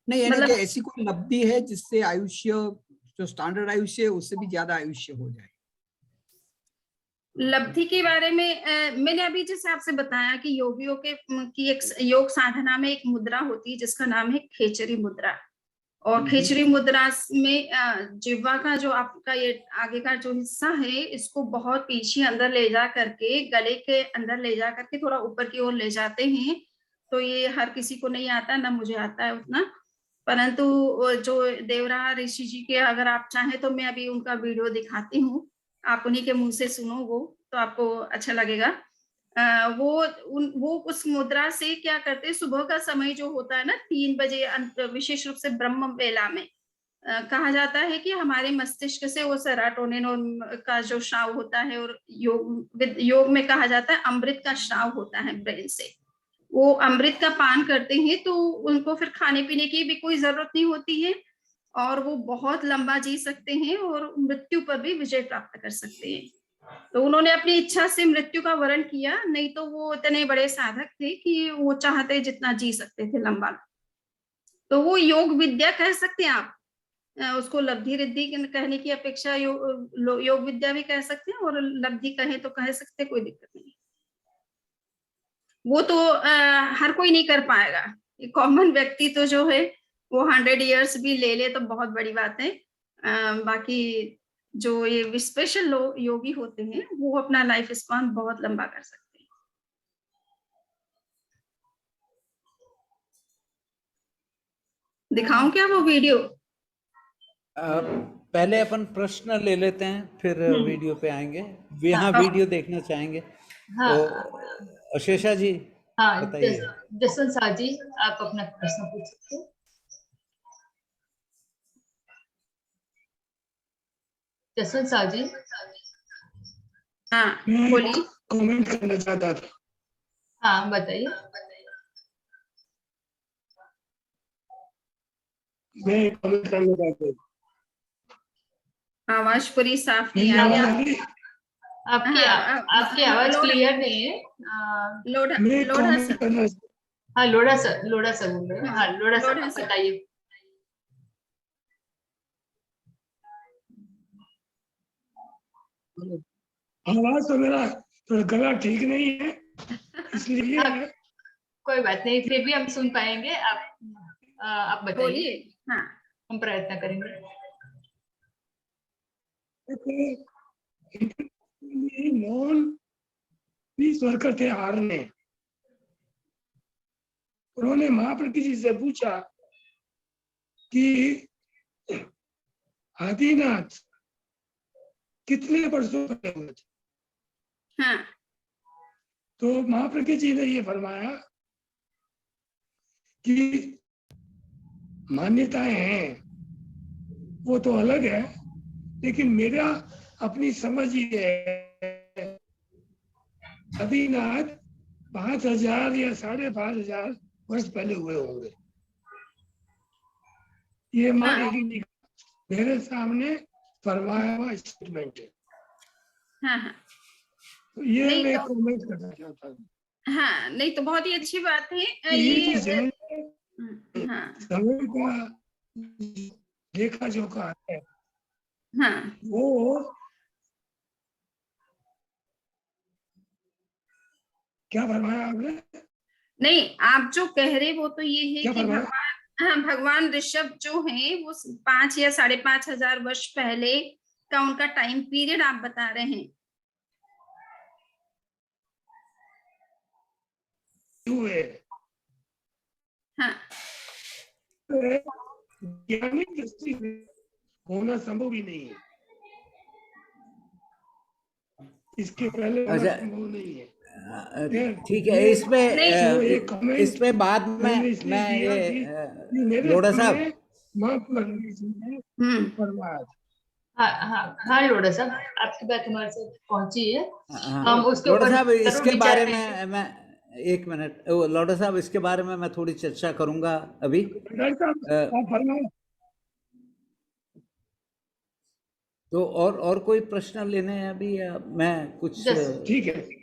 नहीं, यानी कि मतलब ऐसी कोई लब्धि है जिससे आयुष्य, जो स्टैंडर्ड आयुष्य है उससे भी ज्यादा आयुष्य हो जाए। लब्धि के बारे में मैंने अभी जैसे आपसे बताया कि योगियों की एक योग साधना में एक मुद्रा होती है जिसका नाम है खेचरी मुद्रा। और खेचरी मुद्रा में जिह्वा का जो आपका ये आगे का जो हिस्सा है, इसको बहुत पीछे अंदर ले जा करके, गले के अंदर ले जा करके थोड़ा ऊपर की ओर ले जाते हैं। तो ये हर किसी को नहीं आता, ना मुझे आता है उतना, परंतु जो देवरा ऋषि जी के, अगर आप चाहें तो मैं अभी उनका वीडियो दिखाती हूँ, आप उन्हीं के मुंह से सुनो, वो तो आपको अच्छा लगेगा। वो उस मुद्रा से क्या करते हैं, सुबह का समय जो होता है ना 3 बजे, विशेष रूप से ब्रह्म बेला में कहा जाता है कि हमारे मस्तिष्क से वो सेरोटोनिन का जो स्राव होता है, और योग में कहा जाता है अमृत का स्राव होता है ब्रेन से। वो अमृत का पान करते हैं तो उनको फिर खाने पीने की भी कोई जरूरत नहीं होती है, और वो बहुत लंबा जी सकते हैं और मृत्यु पर भी विजय प्राप्त कर सकते हैं। तो उन्होंने अपनी इच्छा से मृत्यु का वरण किया, नहीं तो वो इतने बड़े साधक थे कि वो चाहते जितना जी सकते थे लंबा। तो वो योग विद्या कह सकते हैं आप, उसको लब्धि रिद्धि कहने की अपेक्षा योग विद्या भी कह सकते हैं, और लब्धि कहें तो कह सकते हैं, कोई दिक्कत नहीं। वो तो हर कोई नहीं कर पाएगा, कॉमन व्यक्ति तो जो है वो 100 इयर्स भी ले ले तो बहुत बड़ी बात है। बाकी जो ये स्पेशल योगी होते हैं वो अपना लाइफ स्पान बहुत लंबा कर सकते हैं। दिखाऊं क्या वो वीडियो? पहले अपन प्रश्न ले लेते हैं, फिर वीडियो पे आएंगे। यहाँ हाँ। वीडियो देखना चाहेंगे हाँ तो अशेषा जी हाँ, बताइए। जसवंत साह जी, आप अपना प्रश्न पूछ सकते हैं। जसवंत साह जी। हाँ बोलिए। कमेंट करना चाहता था। हाँ बताइए। मैं कमेंट करना चाहता हूँ। आवाज पूरी साफ नहीं मेरी आ आवाज रही। आ रही? आपकी आवाज क्लियर नहीं है। मैं लोढ़ा कमेंट सर। करना। हाँ, लोढ़ा सर बोल रहे हैं। हाँ, लोढ़ा सर बताइए। आवाज तो मेरा थोड़ा गला ठीक नहीं है, इसलिए कोई बात नहीं, फिर भी हम सुन पाएंगे। आप बताइए। बोलिए। हाँ हम प्रयत्न करेंगे। नॉन पीस वर्कर थे हार ने, उन्होंने महाप्रज्ञ जी से पूछा कि आदिनाथ कितने वर्षों पहले हुए थे? हाँ तो महाप्रज्ञ जी ने ये फरमाया कि मान्यताएं हैं वो तो अलग है, लेकिन मेरा अपनी समझ ये है, आदिनाथ 5000 या 5500 वर्ष पहले हुए होंगे। ये महाप्रज्ञ मेरे सामने फरमाया हुआ स्टेटमेंट है। हाँ हाँ तो ये नहीं मैं तो कमेंट करना चाहता हूँ। हाँ नहीं तो बहुत ही अच्छी बात है ये जो ये। हाँ समय का देखा जो का है हाँ वो क्या फरमाया आपने? नहीं, आप जो कह रहे वो तो ये है क्या कि फरमाया? भगवान ऋषभ जो हैं वो 5 या 5,500 वर्ष पहले का उनका टाइम पीरियड आप बता रहे हैं। हुए हाँ, ज्ञानी दृष्टि से होना संभव ही नहीं है, इसके पहले होना अच्छा, संभव नहीं है। ठीक है। इसमें बाद में मैंने इसलिए मैं दिया ये कि मेरे लोढ़ा सामने साहब, माँ परमेश्वर ने फरमाया था। हाँ हाँ हाँ लोड़ा साहब, आपकी बात हमारे साथ पहुंची है। हम हाँ, उसके लोढ़ा ऊपर साहब जरूर इसके विचार बारे करेंगे। में मैं एक मिनट, लोढ़ा साहब इसके बारे में मैं थोड़ी चर्चा करूंगा अभी। डॉक्टर साहब, अ, आप फरमाएं। तो और कोई प्रश्न लेने हैं अभी, या मैं कुछ जस ठीक है।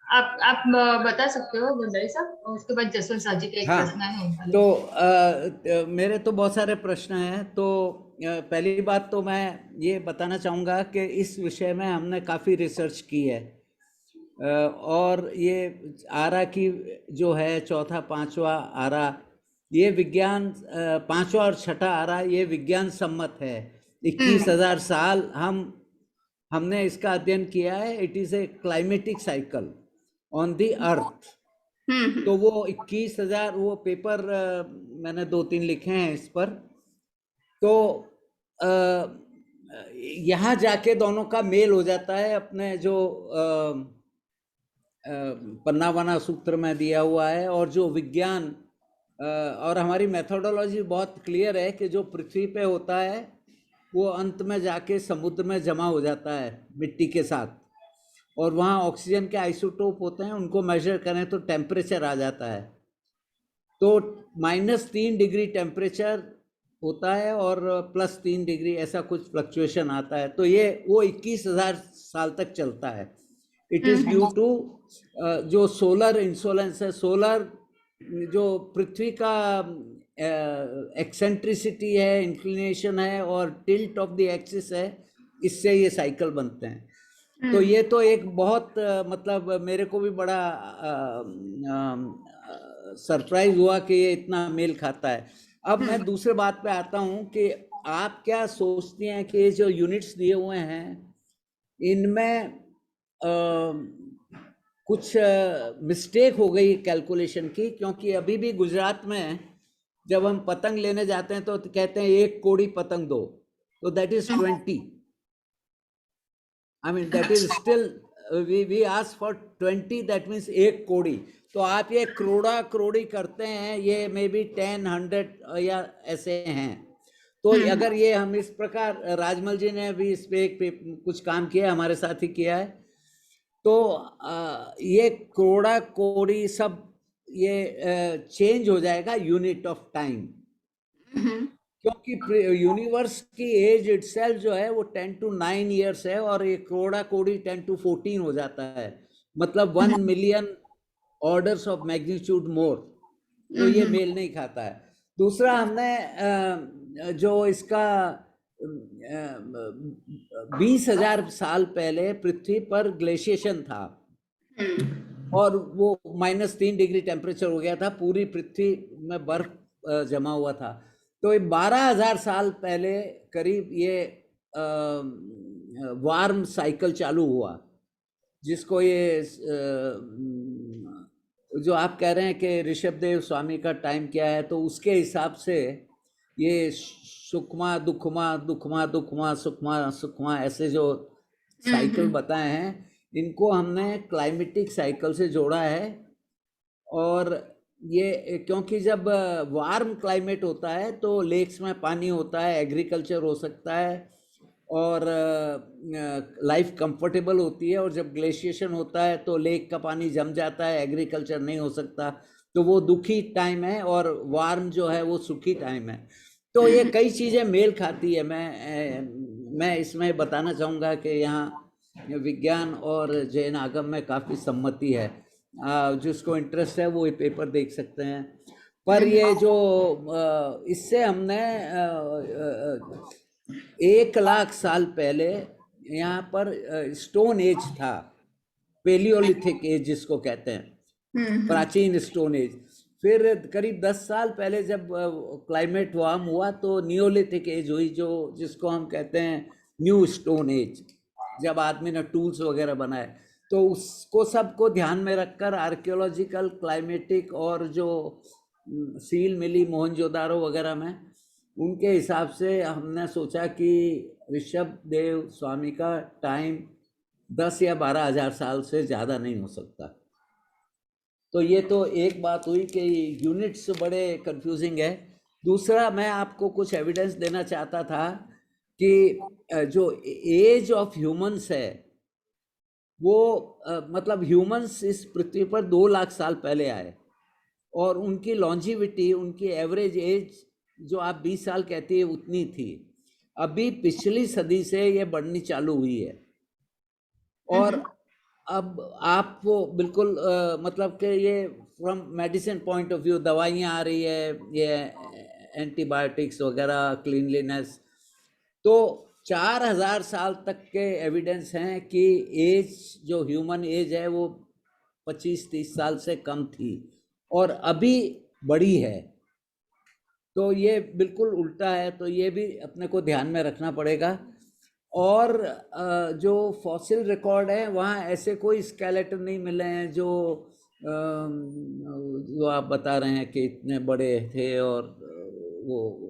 आप बता सकते हो गुंजाई साहब, और उसके बाद जसवंत साजी का एक हाँ, प्रश्न है उनका तो लेंगे। मेरे तो बहुत सारे प्रश्न हैं। तो पहली बात तो मैं ये बताना चाहूँगा कि इस विषय में हमने काफ़ी रिसर्च की है, और ये आरा की जो है चौथा पांचवा आरा, ये विज्ञान, पांचवा और छठा आरा ये विज्ञान सम्मत है। 21,000 साल हमने इसका अध्ययन किया है। It is a climatic cycle on the earth. तो वो 21,000 वो पेपर मैंने 2-3 लिखे हैं इस पर। तो यहाँ जाके दोनों का मेल हो जाता है अपने जो पन्नावाना सूत्र में दिया हुआ है, और जो विज्ञान और हमारी मेथोडोलॉजी बहुत क्लियर है कि जो पृथ्वी पे होता है वो अंत में जाके समुद्र में जमा हो जाता है मिट्टी के साथ, और वहाँ ऑक्सीजन के आइसोटोप होते हैं, उनको मेजर करें तो टेम्परेचर आ जाता है। तो -3 डिग्री टेम्परेचर होता है और +3 डिग्री ऐसा कुछ फ्लक्चुएशन आता है। तो ये वो 21,000 साल तक चलता है। इट इज़ ड्यू टू जो सोलर इंसोलेंस है, सोलर जो पृथ्वी का एक्सेंट्रिसिटी है, इंक्लिनेशन है और टिल्ट ऑफ द एक्सिस है, इससे ये साइकिल बनते हैं। तो ये तो एक बहुत मतलब मेरे को भी बड़ा सरप्राइज हुआ कि ये इतना मेल खाता है। अब मैं दूसरे बात पे आता हूँ कि आप क्या सोचती हैं कि ये जो यूनिट्स दिए हुए हैं इनमें कुछ मिस्टेक हो गई कैलकुलेशन की, क्योंकि अभी भी गुजरात में जब हम पतंग लेने जाते हैं तो कहते हैं 1 कोड़ी पतंग दो, तो that is 20। I mean that is still we ask for 20, that means 1 कोड़ी। तो आप ये करोड़ा करोड़ी करते हैं, ये मे बी 10, 100 या ऐसे हैं। तो अगर ये हम इस प्रकार, राजमल जी ने भी इस पे कुछ काम किया, हमारे साथ ही किया है, तो ये करोड़ा कोड़ी सब ये चेंज हो जाएगा यूनिट ऑफ टाइम, क्योंकि यूनिवर्स की एज इटसेल्फ जो है वो 10 to 9 ईयर्स है, और ये करोड़ा कोड़ी 10 to 14 हो जाता है, मतलब 1 मिलियन ऑर्डर्स ऑफ मैग्नीट्यूड मोर। तो ये मेल नहीं खाता है। दूसरा, हमने जो इसका 20,000 साल पहले पृथ्वी पर ग्लेशिएशन था, और वो -3 डिग्री टेम्परेचर हो गया था, पूरी पृथ्वी में बर्फ जमा हुआ था। तो 12,000 साल पहले करीब ये वार्म साइकिल चालू हुआ, जिसको ये जो आप कह रहे हैं कि ऋषभदेव स्वामी का टाइम क्या है, तो उसके हिसाब से ये सुखमा दुखमा दुखमा दुखमा सुखमा सुखमा ऐसे जो साइकिल बताए हैं, इनको हमने क्लाइमेटिक साइकिल से जोड़ा है। और ये क्योंकि जब वार्म क्लाइमेट होता है तो लेक्स में पानी होता है, एग्रीकल्चर हो सकता है, और लाइफ कंफर्टेबल होती है। और जब ग्लेशिएशन होता है तो लेक का पानी जम जाता है, एग्रीकल्चर नहीं हो सकता। तो वो दुखी टाइम है, और वार्म जो है वो सुखी टाइम है। तो ये कई चीज़ें मेल खाती है। मैं इसमें बताना चाहूँगा कि यहाँ विज्ञान और जैन आगम में काफ़ी सम्मति है। जिसको इंटरेस्ट है वो ये पेपर देख सकते हैं। पर ये जो इससे हमने 1,00,000 साल पहले यहाँ पर स्टोन एज था, पेलियोलिथिक एज जिसको कहते हैं। प्राचीन स्टोन एज। फिर करीब 10 साल पहले जब क्लाइमेट वार्म हुआ तो नियोलिथिक एज हुई, जो जिसको हम कहते हैं न्यू स्टोन एज, जब आदमी ने टूल्स वगैरह बनाए। तो उसको सबको ध्यान में रखकर आर्कियोलॉजिकल, क्लाइमेटिक और जो सील मिली मोहनजोदारो वगैरह में, उनके हिसाब से हमने सोचा कि ऋषभ देव स्वामी का टाइम 10 या 12 हजार साल से ज़्यादा नहीं हो सकता। तो ये तो एक बात हुई कि यूनिट्स बड़े कंफ्यूजिंग है। दूसरा, मैं आपको कुछ एविडेंस देना चाहता था कि जो एज ऑफ ह्यूमंस है वो मतलब ह्यूमंस इस पृथ्वी पर 2 लाख साल पहले आए, और उनकी लॉन्जिविटी, उनकी एवरेज एज जो आप 20 साल कहती है उतनी थी। अभी पिछली सदी से ये बढ़नी चालू हुई है, और अब आप वो बिल्कुल मतलब कि ये from medicine point of view दवाइयाँ आ रही है, ये एंटीबायोटिक्स वगैरह, क्लीनलीनेस, तो 4000 साल तक के एविडेंस हैं कि एज जो ह्यूमन एज है वो 25-30 साल से कम थी और अभी बड़ी है। तो ये बिल्कुल उल्टा है, तो ये भी अपने को ध्यान में रखना पड़ेगा। और जो फॉसिल रिकॉर्ड है वहाँ ऐसे कोई स्केलेटन नहीं मिले हैं जो आप बता रहे हैं कि इतने बड़े थे और वो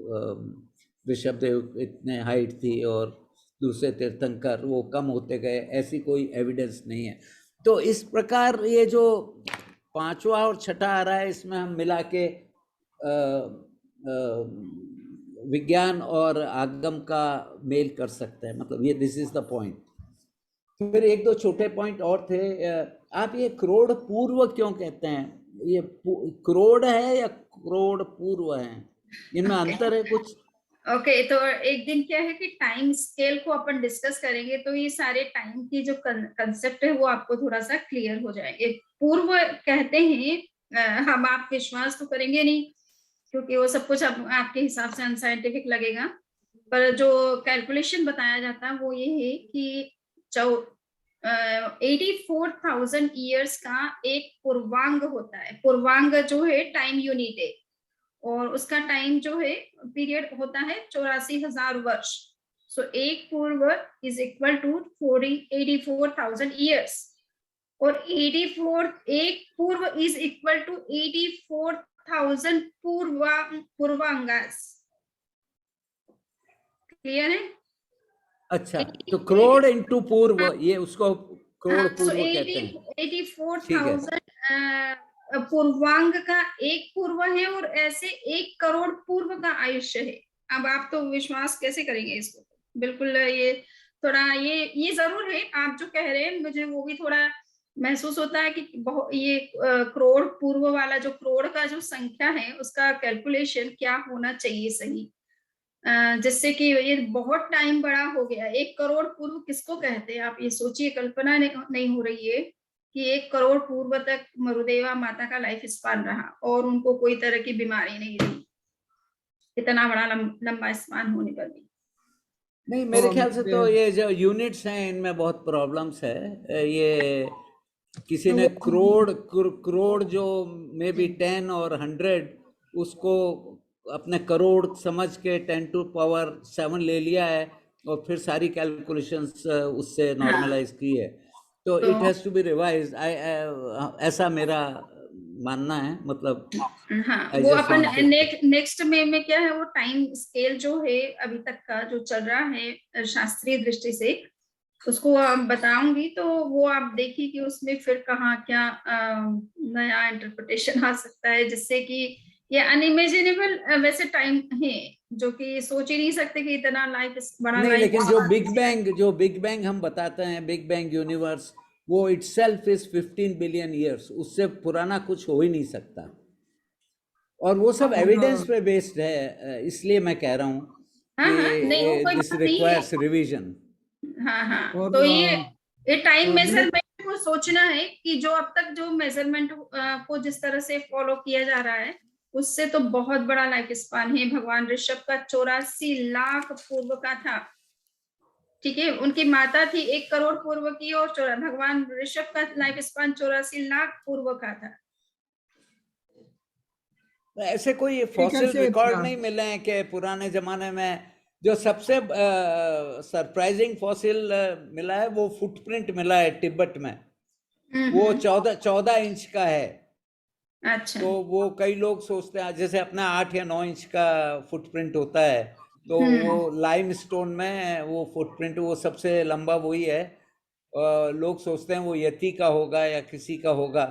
ऋषभदेव इतने हाइट थी और दूसरे तीर्थंकर वो कम होते गए, ऐसी कोई एविडेंस नहीं है। तो इस प्रकार ये जो 5वां और 6ठा आ रहा है, इसमें हम मिला के विज्ञान और आगम का मेल कर सकते हैं, मतलब ये दिस इज द पॉइंट। फिर 1-2 छोटे पॉइंट और थे। आप ये करोड़ पूर्व क्यों कहते हैं? ये करोड़ है या करोड़ पूर्व है, इनमें अंतर है कुछ? ओके, तो एक दिन क्या है कि टाइम स्केल को अपन डिस्कस करेंगे, तो ये सारे टाइम की जो कंसेप्ट है वो आपको थोड़ा सा क्लियर हो जाएंगे। पूर्व कहते हैं, हम आप विश्वास तो करेंगे नहीं क्योंकि वो सब कुछ आपके हिसाब से अनसाइंटिफिक लगेगा, पर जो कैलकुलेशन बताया जाता है वो ये है कि 84,000 ईयर्स का एक पूर्वांग होता है। पूर्वांग जो है टाइम यूनिट है, और उसका टाइम जो है पीरियड होता है 84,000 वर्ष। सो एक पूर्व इज इक्वल टू 84,000 ईयर्स, और 84 एक पूर्व इज इक्वल टू 84,000 पूर्वांगास। क्लियर है? अच्छा, तो करोड़ इंटू पूर्व, ये उसको करोड़ पूर्व कहते हैं। 84,000 पूर्वांग का एक पूर्व है, और ऐसे 1 करोड़ पूर्व का आयुष्य है। अब आप तो विश्वास कैसे करेंगे इसको? बिल्कुल ये थोड़ा ये जरूर है, आप जो कह रहे हैं मुझे वो भी थोड़ा महसूस होता है कि ये करोड़ पूर्व वाला जो करोड़ का जो संख्या है उसका कैलकुलेशन क्या होना चाहिए सही, जिससे कि ये बहुत टाइम बड़ा हो गया। 1 करोड़ पूर्व किसको कहते हैं? आप ये सोचिए, कल्पना नहीं हो रही है कि 1 करोड़ पूर्व तक मरुदेवा माता का लाइफ स्पान रहा और उनको कोई तरह की बीमारी नहीं रही, इतना बड़ा लंबा स्पान होने पर भी। नहीं, मेरे ख्याल से तो ये जो यूनिट्स हैं इनमें बहुत प्रॉब्लम्स है। ये किसी ने करोड़ जो मे बी 10 और 100 उसको अपने करोड़ समझ के 10⁻⁷ ले लिया है और फिर सारी कैलकुलेशंस उससे नॉर्मलाइज की है। तो it has to be revised, ऐसा मेरा मानना है। मतलब हाँ, वो अपन नेक्स्ट में क्या है, वो टाइम स्केल जो है अभी तक का जो चल रहा है शास्त्रीय दृष्टि से, उसको बताऊंगी, तो वो आप देखिए कि उसमें फिर कहाँ क्या नया इंटरप्रिटेशन आ सकता है, जिससे कि ये अनइमेजिनेबल वैसे टाइम है जो कि सोच ही नहीं सकते कि इतना लाइफ बड़ा नहीं, लाइफ। लेकिन जो बिग बैंग हम बताते हैं, बिग बैंग यूनिवर्स, वो इटसेल्फ इज 15 बिलियन ईयर्स, उससे पुराना कुछ हो ही नहीं सकता। और वो सब एविडेंस पे बेस्ड है, इसलिए मैं कह रहा हूँ कि दिस रिक्वायर्स रिवीजन। हाँ, तो ये टाइम मेजरमेंट को सोचना है कि जो अब तक जो मेजरमेंट को जिस तरह से फॉलो किया जा रहा है उससे तो बहुत बड़ा लाइफ स्पान है। भगवान ऋषभ का 84 लाख पूर्व का था, ठीक है। उनकी माता थी 1 करोड़ पूर्व की, और भगवान ऋषभ का लाइफ स्पान 84 लाख पूर्व का था। ऐसे कोई फॉसिल ऐसे, रिकॉर्ड नहीं मिले हैं कि पुराने जमाने में जो सबसे सरप्राइजिंग फॉसिल मिला है वो फुटप्रिंट मिला है तिब्बत में। वो 14 इंच का है। अच्छा। तो वो कई लोग सोचते हैं जैसे अपना 8 या 9 इंच का फुटप्रिंट होता है, तो वो लाइमस्टोन में वो फुटप्रिंट वो सबसे लंबा वही है। लोग सोचते हैं वो यति का होगा या किसी का होगा,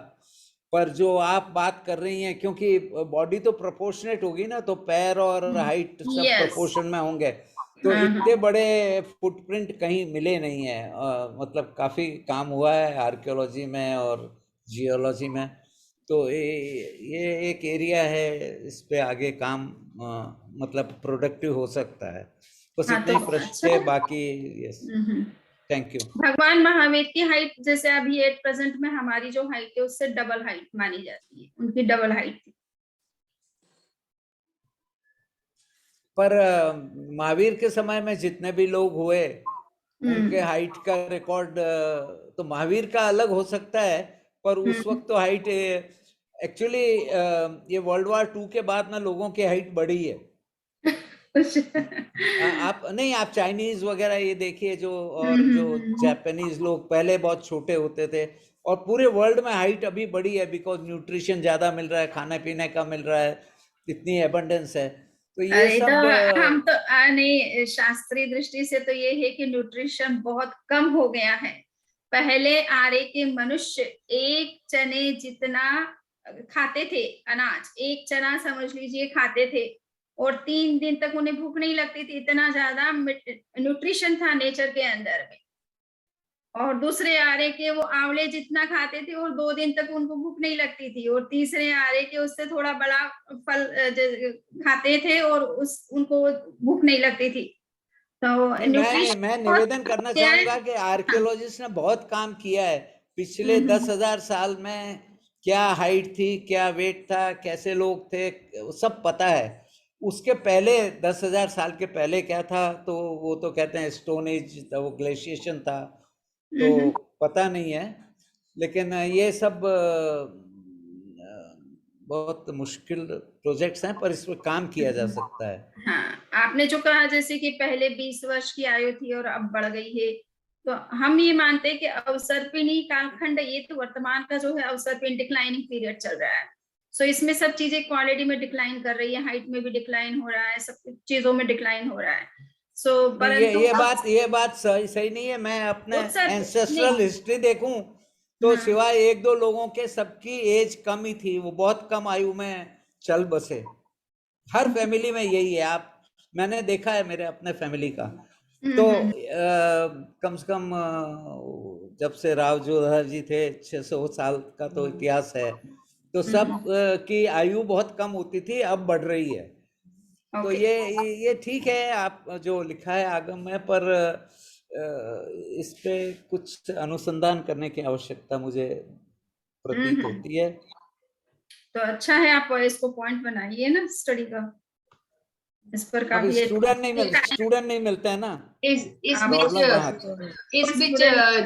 पर जो आप बात कर रही हैं, क्योंकि बॉडी तो प्रोपोर्शनेट होगी ना, तो पैर और हाइट सब Yes. प्रोपोर्शन में होंगे, तो इतने बड़े फुटप्रिंट कहीं मिले नहीं है। मतलब काफी काम हुआ है आर्कियोलॉजी में और जियोलॉजी में, तो ये एक एरिया है, इस पे आगे काम मतलब प्रोडक्टिव हो सकता है। बस हाँ, इतने तो ही प्रश्न अच्छा थे, है। बाकी यस, थैंक यू। भगवान महावीर की हाइट जैसे अभी एट प्रेजेंट में हमारी जो हाइट है उससे डबल हाइट मानी जाती है, उनकी डबल हाइट थी। पर महावीर के समय में जितने भी लोग हुए उनके हाइट का रिकॉर्ड तो महावीर का अलग हो सकता है, पर उस वक्त तो हाइट एक्चुअली ये वर्ल्ड वॉर 2 के बाद ना लोगों की हाइट बढ़ी है। आप नहीं, आप चाइनीज वगैरह ये देखिए जो, और जो जापानीज लोग पहले बहुत छोटे होते थे, और पूरे वर्ल्ड में हाइट अभी बढ़ी है बिकॉज न्यूट्रिशन ज्यादा मिल रहा है, खाने पीने का मिल रहा है, इतनी एबंडेंस है, तो ये अरे सब तो हम तो नहीं, शास्त्रीय दृष्टि से तो ये है कि न्यूट्रिशन बहुत कम हो गया है। पहले आर्य के मनुष्य एक चने जितना खाते थे, अनाज एक चना समझ लीजिए खाते थे, और 3 दिन तक उन्हें भूख नहीं लगती थी, इतना ज्यादा न्यूट्रिशन था नेचर के अंदर में। और दूसरे आरे के वो आंवले जितना खाते थे और 2 दिन तक उनको भूख नहीं लगती थी, और तीसरे आरे के उससे थोड़ा बड़ा फल खाते थे और उनको भूख नहीं लगती थी। तो न्यूट्रिशन मैं निवेदन करना चाहूंगा कि आर्कियोलॉजिस्ट ने बहुत काम किया है पिछले 10,000 साल में। क्या हाइट थी, क्या वेट था, कैसे लोग थे, सब पता है। उसके पहले 10,000 साल के पहले क्या था, तो वो तो कहते हैं स्टोन एज था, वो ग्लेशिएशन था, तो पता नहीं है। लेकिन ये सब बहुत मुश्किल प्रोजेक्ट्स हैं, पर इस पर काम किया जा सकता है। हाँ, आपने जो कहा जैसे कि पहले 20 वर्ष की आयु थी और अब बढ़ गई है, तो हम ये मानते हैं कि अवसर्पिणी कालखंड, ये तो वर्तमान का जो है अवसर्पिणी डिक्लाइनिंग पीरियड चल रहा है। सो इसमें सब चीजें क्वालिटी में डिक्लाइन कर रही है, हाइट में भी डिक्लाइन हो रहा है, सब चीजों में डिक्लाइन हो रहा है। सो परंतु ये बात सही नहीं है। मैं अपने एंसेस्ट्रल हिस्ट्री देखूं तो हाँ। सिवाय 1-2 लोगों के सबकी एज कम ही थी, वो बहुत कम आयु में चल बसे। हर फैमिली में यही है, मैंने देखा है मेरे अपने फैमिली का। तो कम से कम जब से राव जोधा जी थे 600 साल का तो इतिहास है, तो सब की आयु बहुत कम होती थी, अब बढ़ रही है। तो ये ठीक है आप जो लिखा है आगम में, पर इस पे कुछ अनुसंधान करने की आवश्यकता मुझे प्रतीत होती है। तो अच्छा है, आप इसको पॉइंट बनाइए ना स्टडी का, इस पर अभी काफी स्टूडेंट नहीं मिलते हैं ना। इस बीच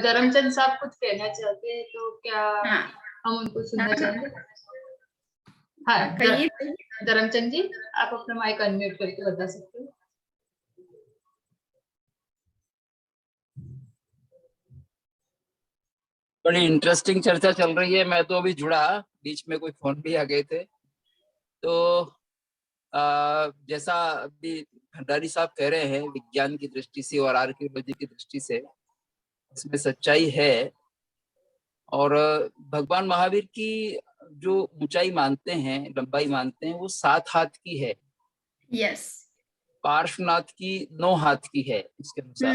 धर्मचंद साहब कुछ कहना चाहते हैं, तो क्या हम उनको सुनना चाहेंगे? हाँ, धर्मचंद जी, आप अपना माइक अनम्यूट करके बता सकते हो। बड़ी इंटरेस्टिंग चर्चा चल रही है। मैं तो अभी जुड़ा, बीच में कोई फोन भी आ गए थे। तो जैसा अभी भंडारी साहब कह रहे हैं, विज्ञान की दृष्टि से और आर्कियोलॉजी की दृष्टि से इसमें सच्चाई है। और भगवान महावीर की जो ऊंचाई मानते हैं, लंबाई मानते हैं, वो 7 हाथ की है। यस। पार्श्वनाथ की 9 हाथ की है इसके अनुसार।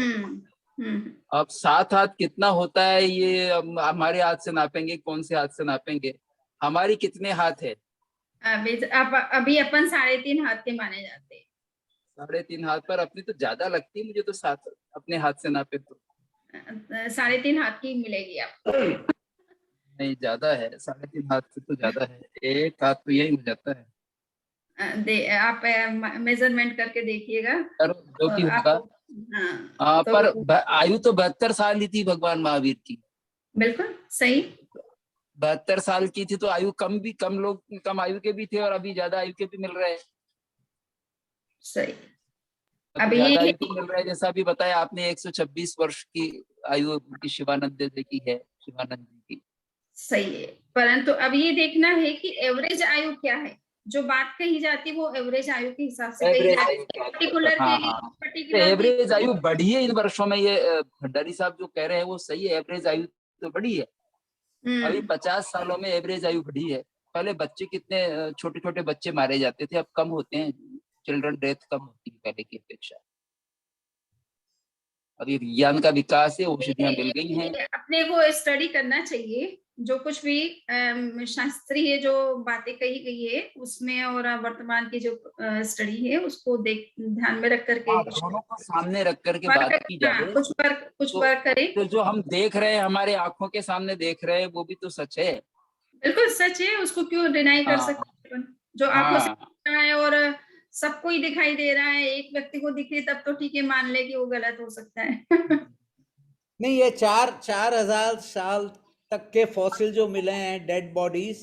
अब 7 हाथ कितना होता है, ये हमारे हाथ से नापेंगे, कौन से हाथ से नापेंगे? हमारी कितने हाथ है? अभी अपन 3.5 हाथ के माने जाते हैं। 3.5 हाथ, पर अपनी तो ज्यादा लगती है मुझे तो 7 अपने हाथ से नापे तो 3.5 हाथ की मिलेगी आपको। नहीं, ज्यादा है, 3.5 हाथ से तो ज्यादा है। 1 हाथ तो यही हो जाता है। आप मेजरमेंट करके देखिएगा जो भी होगा। तो पर आयु तो 72 साल ही थी भगवान महावीर की। बिल्कुल सही। 72 साल की थी तो आयु कम लोग कम आयु के भी थे और अभी ज्यादा आयु के भी मिल रहे हैं। सही। अभी अभी ज्यादा ये आयु के मिल रहा है, जैसा अभी बताया आपने 126 वर्ष की आयु की शिवानंद जी की है, शिवानंद जी की। सही है, परंतु अब ये देखना है कि एवरेज आयु क्या है। जो बात कही जाती है वो एवरेज आयु के हिसाब से कही एवरेज जाती आयु है, क्या है? पर्टिकुलर हाँ के लिए हाँ, तो पर्टिकुलर एवरेज आयु बढ़ी है इन वर्षों में, ये भंडारी साहब जो कह रहे हैं वो सही है, एवरेज आयु तो बढ़ी है। अभी 50 सालों में एवरेज आयु बढ़ी है। पहले बच्चे कितने छोटे छोटे बच्चे मारे जाते थे, अब कम होते हैं, चिल्ड्रन डेथ कम होती है पहले की अपेक्षा। अभी विज्ञान का विकास है, औषधियां मिल गई हैं। अपने को स्टडी करना चाहिए, जो कुछ भी शास्त्रीय जो बातें कही गई है उसमें, और वर्तमान की जो स्टडी है उसको ध्यान में रख करके हाँ, दोनों को सामने रख करके बात की जाए। कुछ वर्क करें। तो जो हम देख रहे हैं, हमारे आंखों के सामने देख रहे हैं, वो भी तो सच है। बिल्कुल सच है, उसको क्यों डिनाई कर हाँ सकते हैं। जो आंखों से हाँ, दिख रहा है और सबको ही दिखाई दे रहा है, एक व्यक्ति को दिखे तब तो ठीक है, मान ले कि वो गलत हो सकता है। नहीं, ये 4,000 साल तक के फॉसिल जो मिले हैं, डेड बॉडीज,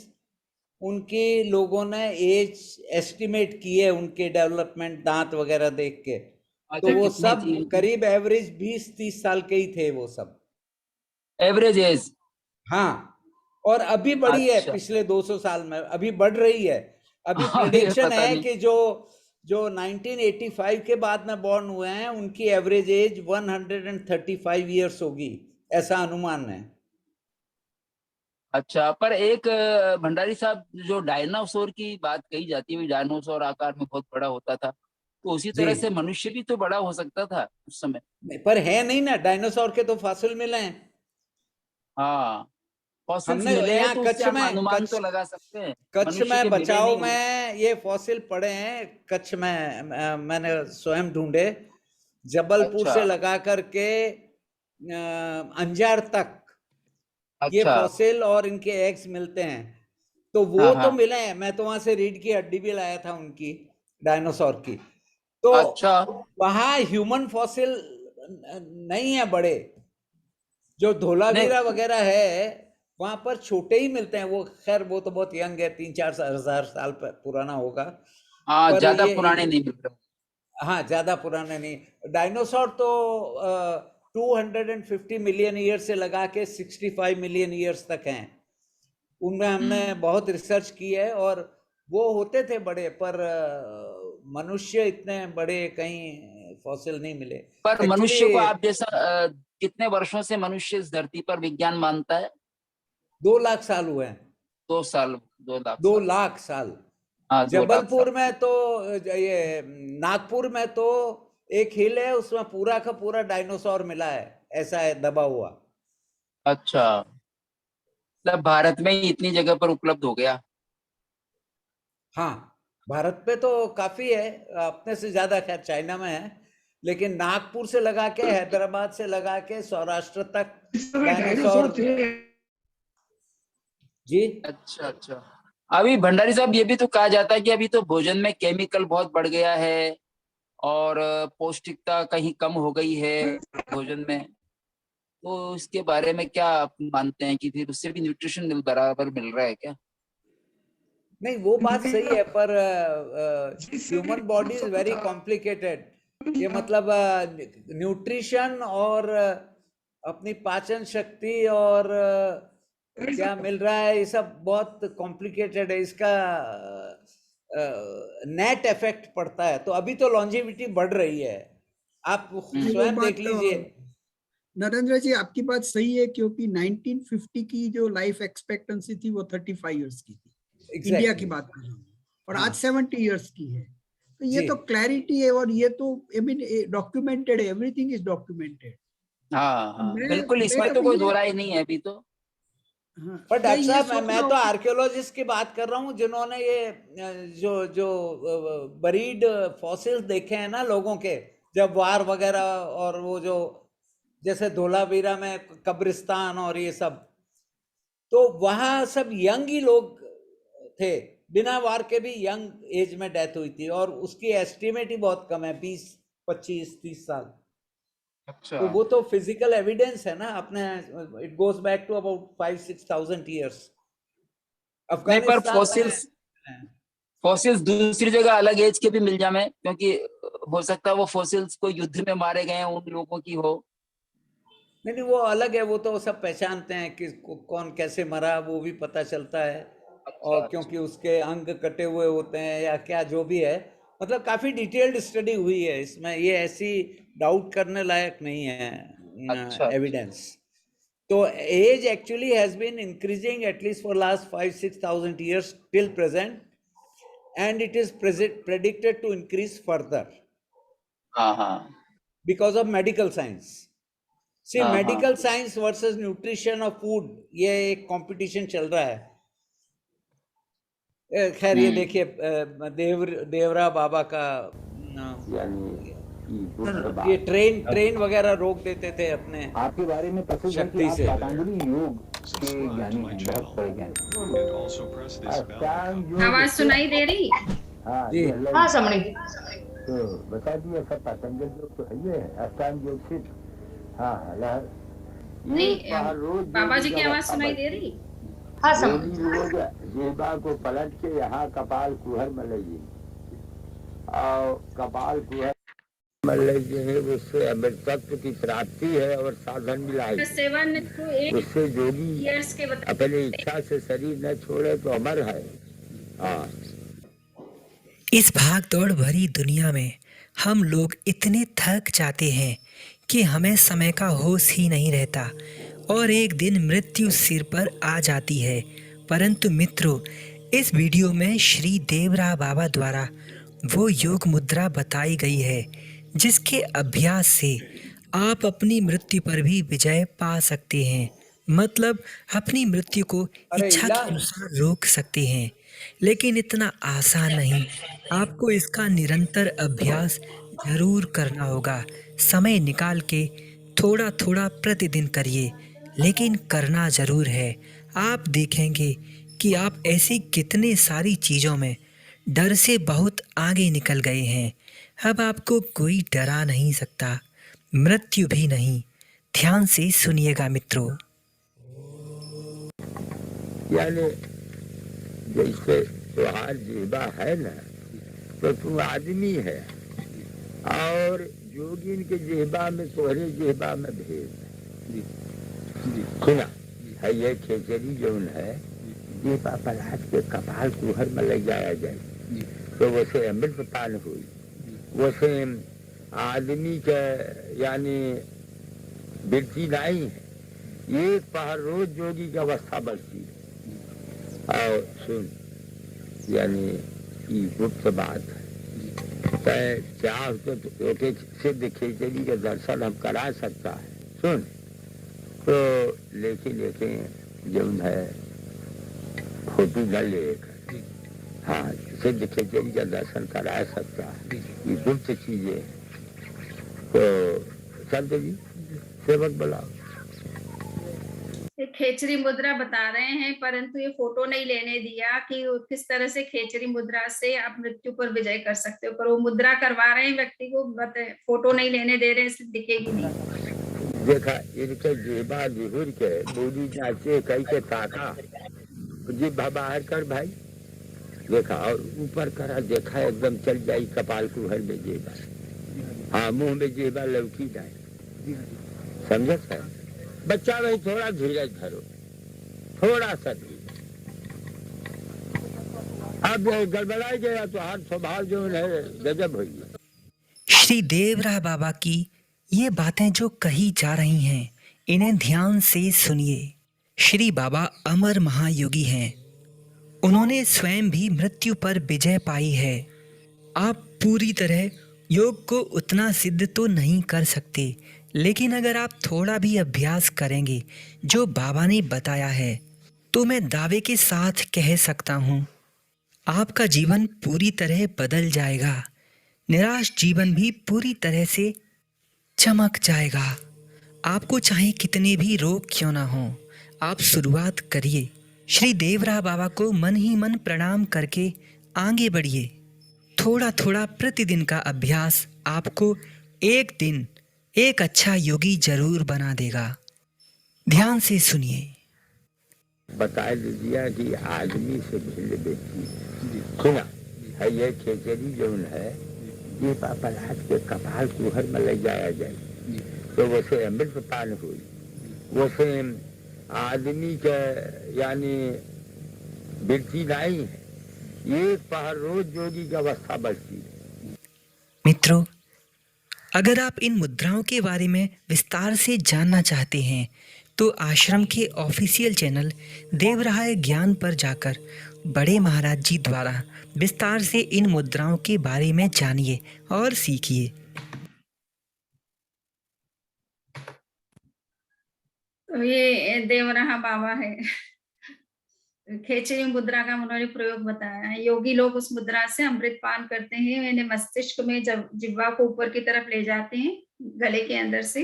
उनकी लोगों ने एज एस्टिमेट की है, उनके डेवलपमेंट दांत वगैरह देख के। तो वो कितनी सब थी करीब एवरेज 20-30 साल के ही थे वो सब। Average age? हाँ, और अभी बढ़ी है, अच्छा। पिछले 200 साल में अभी बढ़ रही है। अभी ये प्रेडिक्शन पता है नहीं। कि जो 1985 के बाद में बॉर्न हुए हैं उनकी एवरेज एज 135 ईयर्स होगी, ऐसा अनुमान है। अच्छा, पर एक भंडारी साहब, जो डायनासोर की बात कही जाती है, डायनासोर आकार में बहुत बड़ा होता था, तो उसी जी, तरह से मनुष्य भी तो बड़ा हो सकता था उस समय। पर है नहीं ना, डायनासोर के तो फॉसिल मिले हैं। हाँ, फॉसिल्स हमने मिले हैं यहाँ तो उससे हम अनुमान तो लगा सकते हैं। कच्छ मनुष्य के में मिले बचाव नहीं हैं। में ये फॉसिल पड़े हैं, कच्छ में मैंने स्वयं ढूंढे, जबलपुर अच्छा से लगा करके अंजार तक ये अच्छा। फॉसिल और इनके एग्स मिलते हैं। तो हाँ वो तो हाँ। मिले हैं, मैं तो वहां से रीढ़ की हड्डी भी लाया था उनकी, डायनासोर की। तो अच्छा वहां ह्यूमन फॉसिल नहीं है बड़े, जो नहीं, धोलावीरा वगैरह है वहां पर छोटे ही मिलते हैं। वो खैर वो तो बहुत यंग है, 3-4 हजार साल पुराना होगा। हाँ, पर ज्यादा ये पुराने नहीं मिल रहे। हाँ, ज्यादा पुराने नहीं। डायनासोर तो 250 मिलियन ईयर से लगा के 65 मिलियन ईयर्स तक हैं। उनमें हमने बहुत रिसर्च की है, और वो होते थे बड़े, पर मनुष्य इतने बड़े कहीं फॉसिल नहीं मिले पर एक्चुअली। मनुष्य को आप जैसा कितने वर्षों से मनुष्य इस धरती पर विज्ञान मानता है? 2 लाख साल हुए हैं। 2 साल, 2 लाख 2 साल। लाख साल। हाँ, 2 लाख साल। जबलपुर में तो ये नागपुर में तो एक हिल है, उसमें पूरा का पूरा डायनासोर मिला है, ऐसा है दबा हुआ। अच्छा, मतलब भारत में ही इतनी जगह पर उपलब्ध हो गया। हाँ, भारत पे तो काफी है, अपने से ज्यादा खैर चाइना में है, लेकिन नागपुर से लगा के, हैदराबाद से लगा के सौराष्ट्र तक इस समय डायनासोर। डायनासोर थे। जी, अच्छा अच्छा। अभी भंडारी साहब, ये भी तो कहा जाता है कि अभी तो भोजन में केमिकल बहुत बढ़ गया है और पौष्टिकता कहीं कम हो गई है भोजन में। तो इसके बारे में क्या आप मानते हैं कि फिर उससे भी न्यूट्रिशन बराबर मिल रहा है क्या? नहीं वो बात सही है, पर जिस समय human body is dinosaur very था, कॉम्प्लिकेटेड। ये मतलब न्यूट्रिशन और अपनी पाचन शक्ति और क्या मिल रहा है, ये सब बहुत कॉम्प्लिकेटेड है। इसका नेट इफेक्ट पड़ता है। तो अभी तो लॉन्जेविटी बढ़ रही है, आप नहीं, वो स्वयं देख बात लीजिए। नरेंद्र जी आपकी बात सही है, क्योंकि 1950 की जो लाइफ एक्सपेक्टेंसी थी वो 35 इयर्स की थी। इंडिया की एग्जैक्टली। बात कर रहा हूँ, और हाँ आज 70 इयर्स की है। तो ये जी, तो क्लैरिटी है, और ये तो आई मीन डॉक्यूमेंटेड है, एवरीथिंग इज डॉक्यूमेंटेड। हाँ हाँ, मैं बिल्कुल, मैं इसमें तो कभी कोई ये दो राय नहीं है अभी तो। हाँ, पर मैं डॉक्टर ये साहब, सोच मैं रहा तो हूँ कि आर्कियोलॉजिस्ट की बात कर रहा हूँ, जिन्होंने ये जो जो बरीड फॉसिल्स देखे हैं ना लोगों के, जब वार वगैरह, और वो जो जैसे धोलावीरा में कब्रिस्तान और ये सब, तो वहां सब यंग ही लोग थे, बिना वार के भी यंग एज में डेथ हुई थी, और उसकी एस्टिमेट ही बहुत कम है, 20, 25, 30 साल। तो अच्छा। वो तो फिजिकल एविडेंस है ना अपने, it goes back to about 5-6 thousand years. नहीं, पर अफगानिस्तान में फॉसिल्स दूसरी जगह अलग एज के भी मिल जाए, क्योंकि हो सकता है वो फॉसिल्स को युद्ध में मारे गए हैं उन लोगों की हो। नहीं वो अलग है, वो तो सब पहचानते हैं कि कौन कैसे मरा, वो भी पता चलता है। अच्छा, और क्योंकि उसके अंग कटे हुए होते हैं या क्या जो भी है, मतलब काफी डिटेल्ड स्टडी हुई है इसमें, ये ऐसी डाउट करने लायक नहीं है अच्छा। एविडेंस। तो age actually has been increasing at least for last 5-6,000 years till present, and it is predicted to increase further हाँ हाँ because of medical science. See, हाँ, medical science versus nutrition of food, ये एक competition चल रहा है। खैर ये देखिए देवरा बाबा का ये ट्रेन वगैरह रोक देते थे अपने आपके बारे में प्रसिद्ध है कि शक्ति आप से। पतंजलि योग के ज्ञानी हैं, बहुत बड़े ज्ञानी। अष्टांग योग आवाज सुनाई दे रही? हाँ जी। हाँ समझी। तो बता दिया सब, पतंजलि योग तो है ही है, अष्टांग योग सिर्फ। हाँ लहर नहीं, बाहर रोज बाबा जी योगी की का आवाज वक्ता सुनाई दे बचती। रही? हाँ योगी समझी। लोग जिह्वा को पलट के यहाँ कपाल कुहर में लगी, और कपाल कुहर में लगी है, उससे अमृतत्व की प्राप्ति है और साधन मिला है। 7 to 8 उससे जोगी years के बता। अपनी इच्छा से शरीर न छोड़े तो अमर है। हाँ, इस भाग दौड़ भरी दुनिया में हम लोग इतने थक जाते हैं कि हमें समय का होश ही नहीं रहता और एक दिन मृत्यु सिर पर आ जाती है। परंतु मित्रों, इस वीडियो में श्री देवरा बाबा द्वारा वो योग मुद्रा बताई गई है जिसके अभ्यास से आप अपनी मृत्यु पर भी विजय पा सकते हैं, मतलब अपनी मृत्यु को अरे इच्छा के अनुसार रोक सकते हैं। लेकिन इतना आसान नहीं, आपको इसका निरंतर अभ्यास जरूर करना होगा। समय निकाल के थोड़ा थोड़ा प्रतिदिन करिए, लेकिन करना जरूर है। आप देखेंगे कि आप ऐसी कितने सारी चीजों में डर से बहुत आगे निकल गए हैं। अब आपको कोई डरा नहीं सकता, मृत्यु भी नहीं। ध्यान से सुनिएगा मित्रों। यानी जैसे तुहार जिह्वा है ना, तो तू आदमी है, और जोगिन के जिह्वा में तोहरे जिह्वा में भेद है। सुना है, ये खेचरी जौन है, जिह्वा पलाट के कपाल कुहर में ले जाया जाए तो वैसे अमृत पान हुई, वैसे आदमी के यानी वृत्ति नहीं है। एक पहर रोज जोगी की अवस्था बढ़ती है। और सुन, यानी ये गुप्त बात है, चाह तो सिद्ध खिचड़ी के दर्शन हम करा सकता है। सुन तो लेकिन जौन है फोटो न लेकर, हाँ सिद्ध खिचड़ी का दर्शन करा सकता है, ये गुप्त चीजें। तो संत जी सेवक बुलाओ। ये खेचरी मुद्रा बता रहे हैं, परंतु ये फोटो नहीं लेने दिया कि किस तरह से खेचरी मुद्रा से आप मृत्यु पर विजय कर सकते हो। पर वो मुद्रा करवा रहे हैं व्यक्ति को, फोटो नहीं लेने दे रहे, इसलिए दिखेगी नहीं। देखा इनके जेबा बिहुर के बूढ़ी नाचे कई के ताका, जिब्भा बाहर कर भाई, देखा और ऊपर करा, देखा एकदम चल जाई कपाल कुहर में जेबा, हाँ मुंह में जेबा लौकी जाए, समझत है बच्चा। भाई थोड़ा धीरज धरो, थोड़ा सा धीरज। अब गड़बड़ाई गया तो हर स्वभाव जो है गजब हुई। श्री देवरा बाबा की ये बातें जो कही जा रही हैं, इन्हें ध्यान से सुनिए। श्री बाबा अमर महायोगी हैं। उन्होंने स्वयं भी मृत्यु पर विजय पाई है। आप पूरी तरह योग को उतना सिद्ध तो नहीं कर सकते, लेकिन अगर आप थोड़ा भी अभ्यास करेंगे जो बाबा ने बताया है, तो मैं दावे के साथ कह सकता हूँ आपका जीवन पूरी तरह बदल जाएगा। निराश जीवन भी पूरी तरह से चमक जाएगा। आपको चाहे कितने भी रोग क्यों ना हो, आप शुरुआत करिए। श्री देवरा बाबा को मन ही मन प्रणाम करके आगे बढ़िए। थोड़ा थोड़ा प्रतिदिन का अभ्यास आपको एक दिन एक अच्छा योगी जरूर बना देगा। ध्यान से सुनिए। बता दिया कि आदमी से भिन्न व्यक्ति सुना है। ये खेचरी जो है ये पापलाद के कपाल कुहर में ले जाया जाए तो वैसे अमृत पान हुई, वैसे आदमी के यानी वृत्ति नहीं है, ये पहर रोज जोगी की अवस्था बचती। मित्रों, अगर आप इन मुद्राओं के बारे में विस्तार से जानना चाहते हैं तो आश्रम के ऑफिशियल चैनल देवराय ज्ञान पर जाकर बड़े महाराज जी द्वारा विस्तार से इन मुद्राओं के बारे में जानिए और सीखिए। तो ये देवराहा बाबा है, खेचरी मुद्रा का उन्होंने प्रयोग बताया है। योगी लोग उस मुद्रा से अमृत पान करते हैं, इन्हें मस्तिष्क में जब जिह्वा को ऊपर की तरफ ले जाते हैं गले के अंदर से,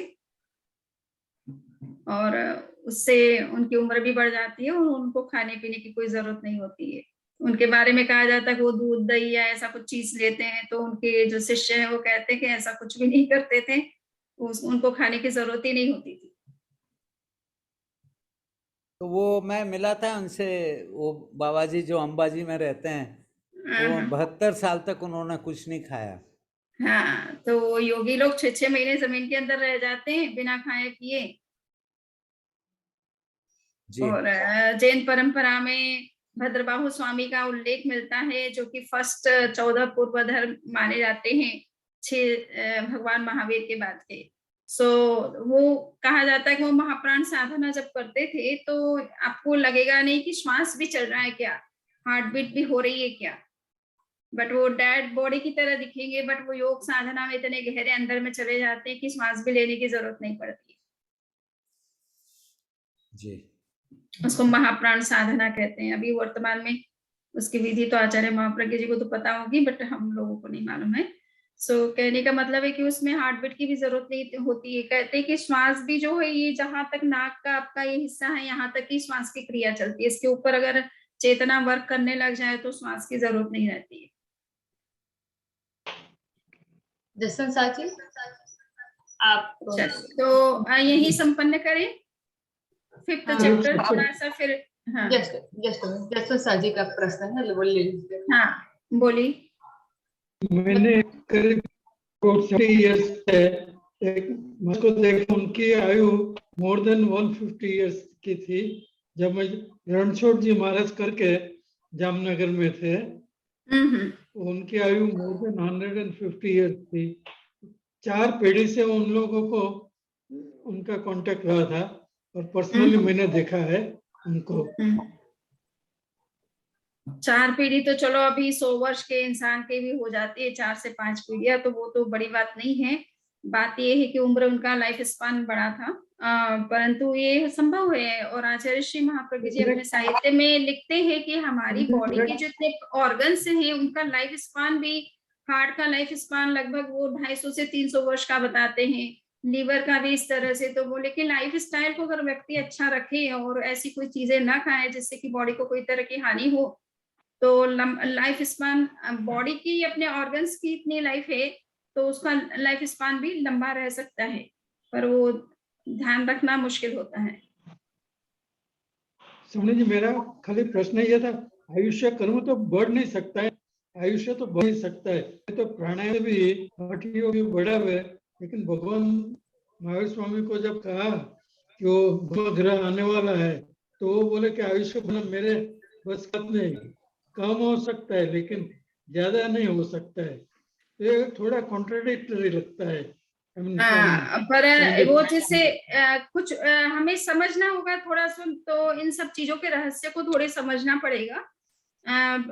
और उससे उनकी उम्र भी बढ़ जाती है और उनको खाने पीने की कोई जरूरत नहीं होती है। उनके बारे में कहा जाता है कि वो दूध दही या ऐसा कुछ चीज लेते हैं, तो उनके जो शिष्य हैं वो कहते हैं कि ऐसा कुछ भी नहीं करते थे, उनको खाने की जरूरत ही नहीं होती थी। तो वो मैं मिला था उनसे, वो बाबा जी जो अंबाजी में रहते हैं, वो 72 साल तक उन्होंने कुछ नहीं खाया। हाँ, तो योगी लोग 6-6 महीने जमीन के अंदर रह जाते हैं बिना खाए पिए। और जैन परंपरा में भद्रबाहु स्वामी का उल्लेख मिलता है, जो कि फर्स्ट 14 पूर्व धर्म माने जाते हैं 6 भगवान महावीर के बाद के। सो वो कहा जाता है कि वो महाप्राण साधना जब करते थे तो आपको लगेगा नहीं कि श्वास भी चल रहा है क्या, हार्ट बीट भी हो रही है क्या, बट वो डेड बॉडी की तरह दिखेंगे, बट वो योग साधना में इतने गहरे अंदर में चले जाते हैं कि श्वास भी लेने की जरूरत नहीं पड़ती। जी, उसको महाप्राण साधना कहते हैं। अभी वर्तमान में उसकी विधि तो आचार्य महाप्रज्ञ जी को तो पता होगी, बट हम लोगों को नहीं मालूम है। सो कहने का मतलब है कि उसमें हार्ट बीट की भी जरूरत नहीं होती है। कहते हैं कि श्वास भी जो है ये जहां तक नाक का आपका ये हिस्सा है यहाँ तक ही श्वास की क्रिया चलती है, इसके ऊपर अगर चेतना वर्क करने लग जाए तो श्वास की जरूरत नहीं रहती है। जसवंत साची आप तो यही संपन्न करें 5th चैप्टर थोड़ा सा फिर। हाँ जसवंत साजी का प्रश्न है, बोल लीजिए। हाँ बोली। मैंने करीब 40 इयर्स से मुझको देखा, उनकी आयु मोर देन 150 इयर्स की थी जब मैं रणछोड़ जी महाराज करके जामनगर में थे। उनकी आयु मोर देन 150 इयर्स थी। 4 पीढ़ी से उन लोगों को उनका कांटेक्ट रहा था और पर्सनली मैंने देखा है उनको। 4 पीढ़ी तो चलो अभी 100 वर्ष के इंसान के भी हो जाती है, 4 से 5 पीढ़ियां, तो वो तो बड़ी बात नहीं है। बात ये है कि उम्र उनका लाइफ स्पान बड़ा था, परंतु ये संभव है। और आचार्य श्री महाप्रज्ञ जी अपने साहित्य में लिखते हैं कि हमारी बॉडी के जितने ऑर्गन्स हैं उनका लाइफ स्पान भी, हार्ट का लाइफ स्पान लगभग वो 250 से 300 वर्ष का बताते हैं, लीवर का भी इस तरह से। तो बोले कि लाइफ स्टाइल को अगर व्यक्ति अच्छा रखे और ऐसी कोई चीजें ना खाए जिससे कि बॉडी को कोई तरह की हानि हो, तो लाइफ स्पान बॉडी की अपने ऑर्गन्स की इतनी लाइफ है तो उसका लाइफ स्पान भी लंबा रह सकता है, पर वो ध्यान रखना मुश्किल होता है। सुमनी जी, मेरा खाली प्रश्न ये था, आयुष्य कर्म तो बढ़ नहीं सकता है, आयुष्य तो बढ़ नहीं सकता है, तो प्राणायाम भी हड्डियों भी बढ़ा हुआ है, लेकिन भगवान महावीर स्वामी को जब कहा कि वो ग्रह आने वाला है तो वो बोले कि आयुष्य बढ़ना मेरे बस का नहीं, कम हो सकता है लेकिन ज्यादा नहीं हो सकता है। ये थोड़ा कॉन्ट्राडिक्टरी लगता है। पर वो जैसे कुछ हमें समझना होगा थोड़ा सा, तो इन सब चीजों के रहस्य को थोड़े समझना पड़ेगा।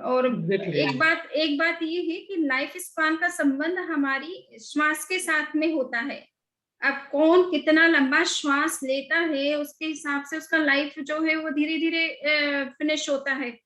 और एक बात ये है कि लाइफ स्पान का संबंध हमारी श्वास के साथ में होता है। अब कौन कितना लंबा श्वास लेता है उसके हिसाब से उसका लाइफ जो है वो धीरे धीरे फिनिश होता है,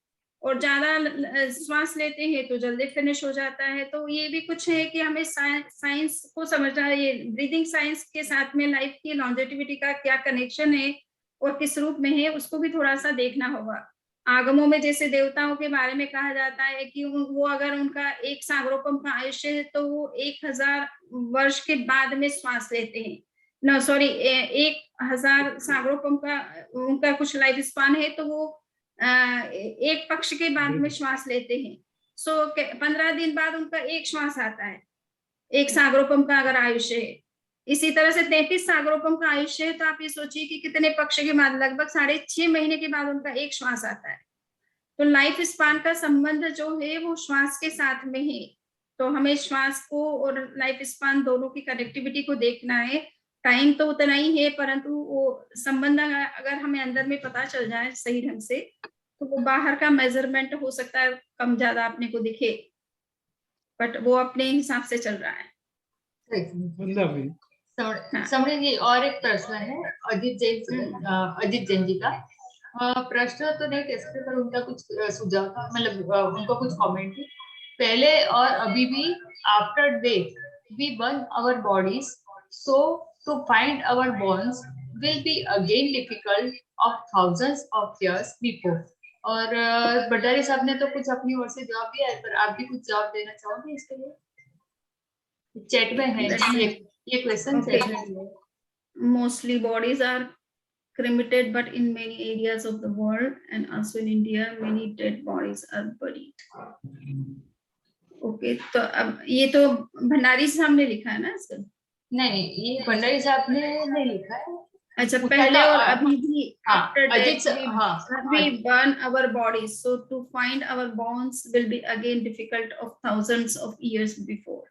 और ज्यादा श्वास लेते हैं तो जल्दी फिनिश हो जाता है। तो ये भी कुछ है कि हमें साइंस को समझना है, ये ब्रीदिंग साइंस के साथ में लाइफ की लॉन्जेटिविटी का क्या कनेक्शन है और किस रूप में है, उसको भी थोड़ा सा देखना होगा। आगमों में जैसे देवताओं के बारे में कहा जाता है कि वो अगर उनका एक सागरोपम का आयुष्य है तो वो 1000 वर्ष के बाद में श्वास लेते हैं, नो सॉरी 1000 सागरोपम का उनका कुछ लाइफ स्पान है, तो वो एक पक्ष के बाद में श्वास लेते हैं। सो 15 दिन बाद उनका एक श्वास आता है, एक सागरोपम का अगर आयुष्य है। इसी तरह से 33 सागरोपम का आयुष्य है, तो आप ये सोचिए कि कितने पक्ष के बाद, लगभग 6.5 महीने के बाद उनका एक श्वास आता है। तो लाइफ स्पान का संबंध जो है वो श्वास के साथ में है। तो हमें श्वास को और लाइफ स्पान दोनों की कनेक्टिविटी को देखना है। टाइम तो उतना ही है, परंतु वो संबंध अगर हमें अंदर में पता चल जाए सही ढंग से, तो वो बाहर का मेजरमेंट हो सकता है कम ज्यादा अपने को दिखे, बट वो अपने हिसाब से चल रहा है। समझे जी। और एक प्रश्न है अजीत जैन जी का। प्रश्न तो नहीं कह सकते, पर उनका कुछ सुझाव था, मतलब उनको कुछ कमेंट थी। पहले और अभी भी after death we burn our bodies, so to find our bones will be again difficult of thousands of years before। और भंडारी साहब ने तो कुछ अपनी ओर से जवाब दिया है, पर आप भी कुछ जवाब देना चाहोगे इसके लिए? चैट में है ये क्वेश्चन चैट में है। Mostly bodies are cremated, but in many areas of the world and also in India many dead bodies are buried। Okay, तो अब ये तो भंडारी साहब ने लिखा है ना इसका? नहीं, ये भंडारी साहब ने नहीं लिखा है। अच्छा, पहले और अभी भी after Ajit we burn our bodies, so to find our bones will be again difficult of thousands of years before।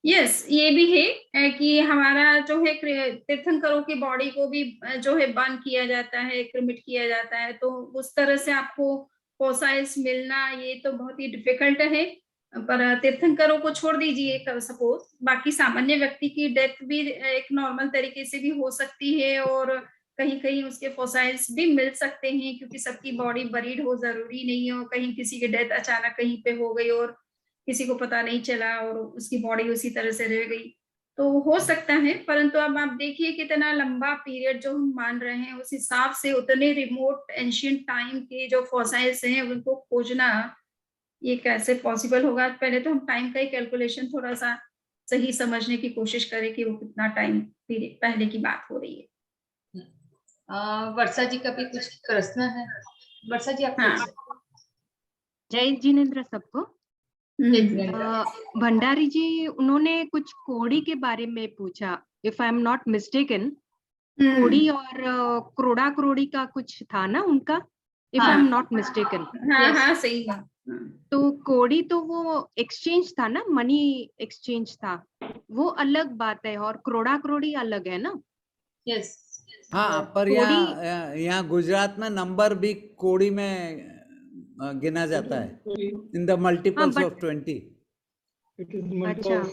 Yes, ये भी है कि हमारा जो है तीर्थंकरों की बॉडी को भी जो है बर्न किया जाता है, क्रिमिट किया जाता है, तो उस तरह से आपको फॉसिल्स मिलना ये तो बहुत ही डिफिकल्ट है। पर तीर्थंकरों को छोड़ दीजिए सपोज, बाकी सामान्य व्यक्ति की डेथ भी एक नॉर्मल तरीके से भी हो सकती है, और कहीं कहीं उसके फॉसिल्स भी मिल सकते हैं, क्योंकि सबकी बॉडी बरीड हो जरूरी नहीं हो। कहीं किसी की डेथ अचानक कहीं पे हो गई और किसी को पता नहीं चला और उसकी बॉडी उसी तरह से रह गई, तो हो सकता है। परंतु अब आप देखिए कितना लंबा पीरियड जो हम मान रहे हैं, उस हिसाब से उतने रिमोट एंशिएंट टाइम के जो फॉसिल्स हैं उनको खोजना ये कैसे पॉसिबल होगा। पहले तो हम टाइम का ही कैलकुलेशन थोड़ा सा सही समझने की कोशिश करें कि वो कितना टाइम पहले की बात हो रही है। वर्षा जी का भी कुछ प्रश्न है। वर्षा जी आप? जय जिनेंद्र सबको। भंडारी जी उन्होंने कुछ कोड़ी के बारे में पूछा, if I am not mistaken. कोड़ी और क्रोड़ा क्रोड़ी का कुछ था ना उनका, if I am not mistaken. हाँ, सही बात। तो कोड़ी तो वो एक्सचेंज था ना, मनी एक्सचेंज था, वो अलग बात है, और क्रोड़ा क्रोड़ी अलग है ना। यस। हाँ, पर यहाँ गुजरात में नंबर भी कोड़ी में गिना जाता है, इन द मल्टीपल्स ऑफ 20। अच्छा,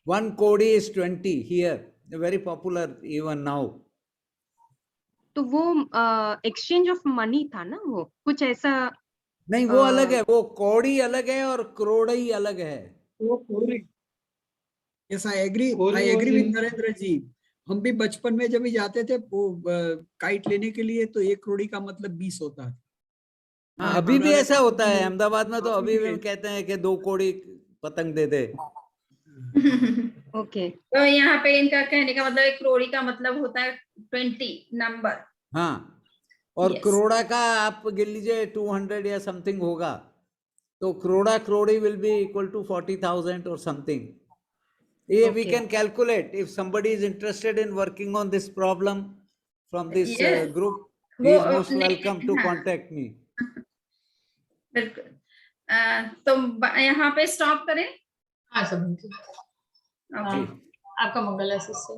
1 कोड़ी is 20 here, very popular even now। तो वो एक्सचेंज ऑफ मनी था ना, वो कुछ ऐसा नहीं, वो अलग है, वो कौड़ी अलग है और करोड़ी अलग है। वो कोड़ी। Yes, I agree with Narendra ji. हम भी बचपन में जब भी जाते थे वो काइट लेने के लिए, तो 1 करोड़ी का मतलब 20 होता है। हाँ, अभी भी ऐसा होता है अहमदाबाद में, तो अभी भी कहते हैं कि 2 कौड़ी पतंग दे दे। ओके। तो यहाँ पे इनका कहने का मतलब 1 करोड़ी का मतलब होता है 20 नंबर। हाँ, और Yes। करोड़ा का आप गिन लीजिए 200 या समथिंग होगा, तो करोड़ा करोड़ी विल बी इक्वल टू 40,000 और समथिंग। ये we can calculate if somebody is interested in working on this problem from this group, he is most welcome to contact me. बिल्कुल। तो यहाँ पे स्टॉप करें। हाँ सब आपका मंगल आशीस्से।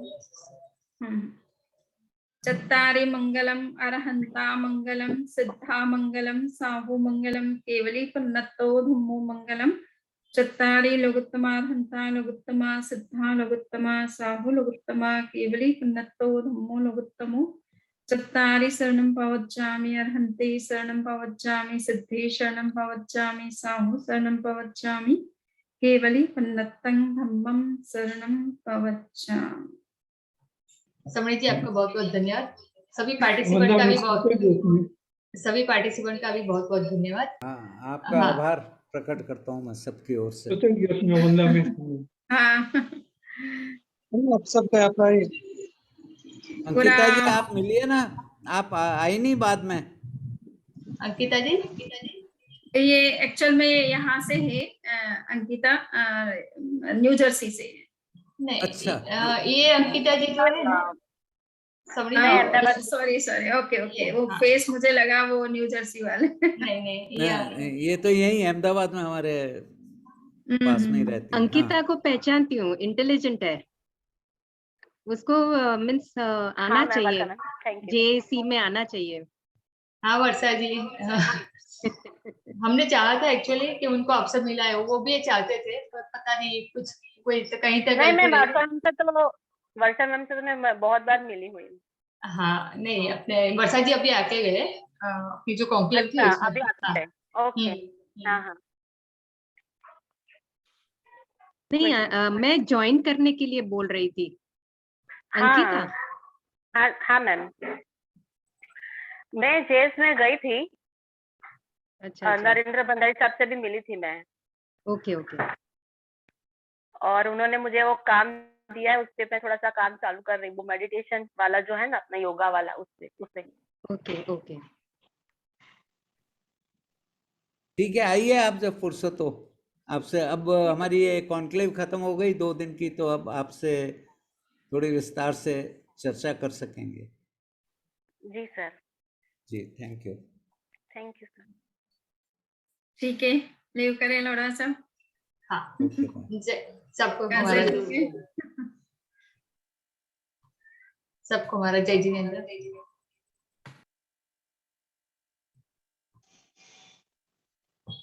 चत्तारि मंगलम अरहंता मंगलम सिद्धा मंगलम साहु मंगलम केवली पन्नतो धम्मो मंगलम। चत्तारि लोगोत्तमा अरहंता लोगोत्तमा सिद्धा लोगोत्तमा साहु लोगोत्तमा केवली पन्नतो धम्मो लोगोत्तमो। चत्तारि शरणं पवज्जामि अरहन्ते शरणं पवज्जामि सिद्धे शरणं पवज्जामि साहु शरणं पवज्जामि केवली पन्नतं धम्मं शरणं पवज्जामि। समणी जी आपका बहुत बहुत धन्यवाद। सभी पार्टिसिपेंट का भी बहुत बहुत धन्यवाद। हाँ, आपका आभार प्रकट करता हूँ मैं सबकी ओर से। आप सबका अंकिता जी आप मिलिए ना, आप आई नहीं बाद में। अंकिता जी ये एक्चुअल में यहाँ से है, अंकिता न्यू जर्सी से है। नहीं, अच्छा। ये अंकिता जी जो है ना, सॉरी ओके वो हाँ। फेस मुझे लगा वो न्यू जर्सी वाले। नहीं, ये तो यही अहमदाबाद में हमारे पास में ही रहती है। अंकिता हाँ। को पहचानती हूँ, इंटेलिजेंट है, उसको मीन्स आना चाहिए, जेएसी में आना चाहिए। हाँ वर्षा जी हमने चाहा था एक्चुअली कि उनको अवसर मिला है, वो भी चाहते थे, पर पता नहीं कुछ कोई तो कहीं तक नहीं, मैं वर्षा मैम से तो मैं बहुत बार मिली हुई हूँ। हाँ नहीं, अपने वर्षा जी अभी आके गए, अपनी जो कॉन्क्लेव थी अच्छा, उसमें। अभी आते हैं। ओके। हाँ हाँ नहीं, मैं ज्वाइन करने के लिए बोल रही थी। अंकिता? हाँ मैम, मैं जेएस में गई थी। अच्छा। नरेंद्र भंडारी साहब से भी मिली थी मैं। ओके। और उन्होंने मुझे वो काम दिया है, उस पे मैं थोड़ा सा काम चालू कर रही हूँ, वो मेडिटेशन वाला जो है ना, अपना योगा वाला, उससे। ओके। ठीक है, आइए आप जब फुर्सत हो आपसे। अब हमारी ये कॉन्क्लेव खत्म हो गई 2 दिन की, तो अब आपसे थोड़ी विस्तार से चर्चा कर सकेंगे। जी सर। जी थैंक यू सर। ठीक है, लीव करें लोड़ा सब। हाँ ओके सबको हमारा जय जिनेंद्र।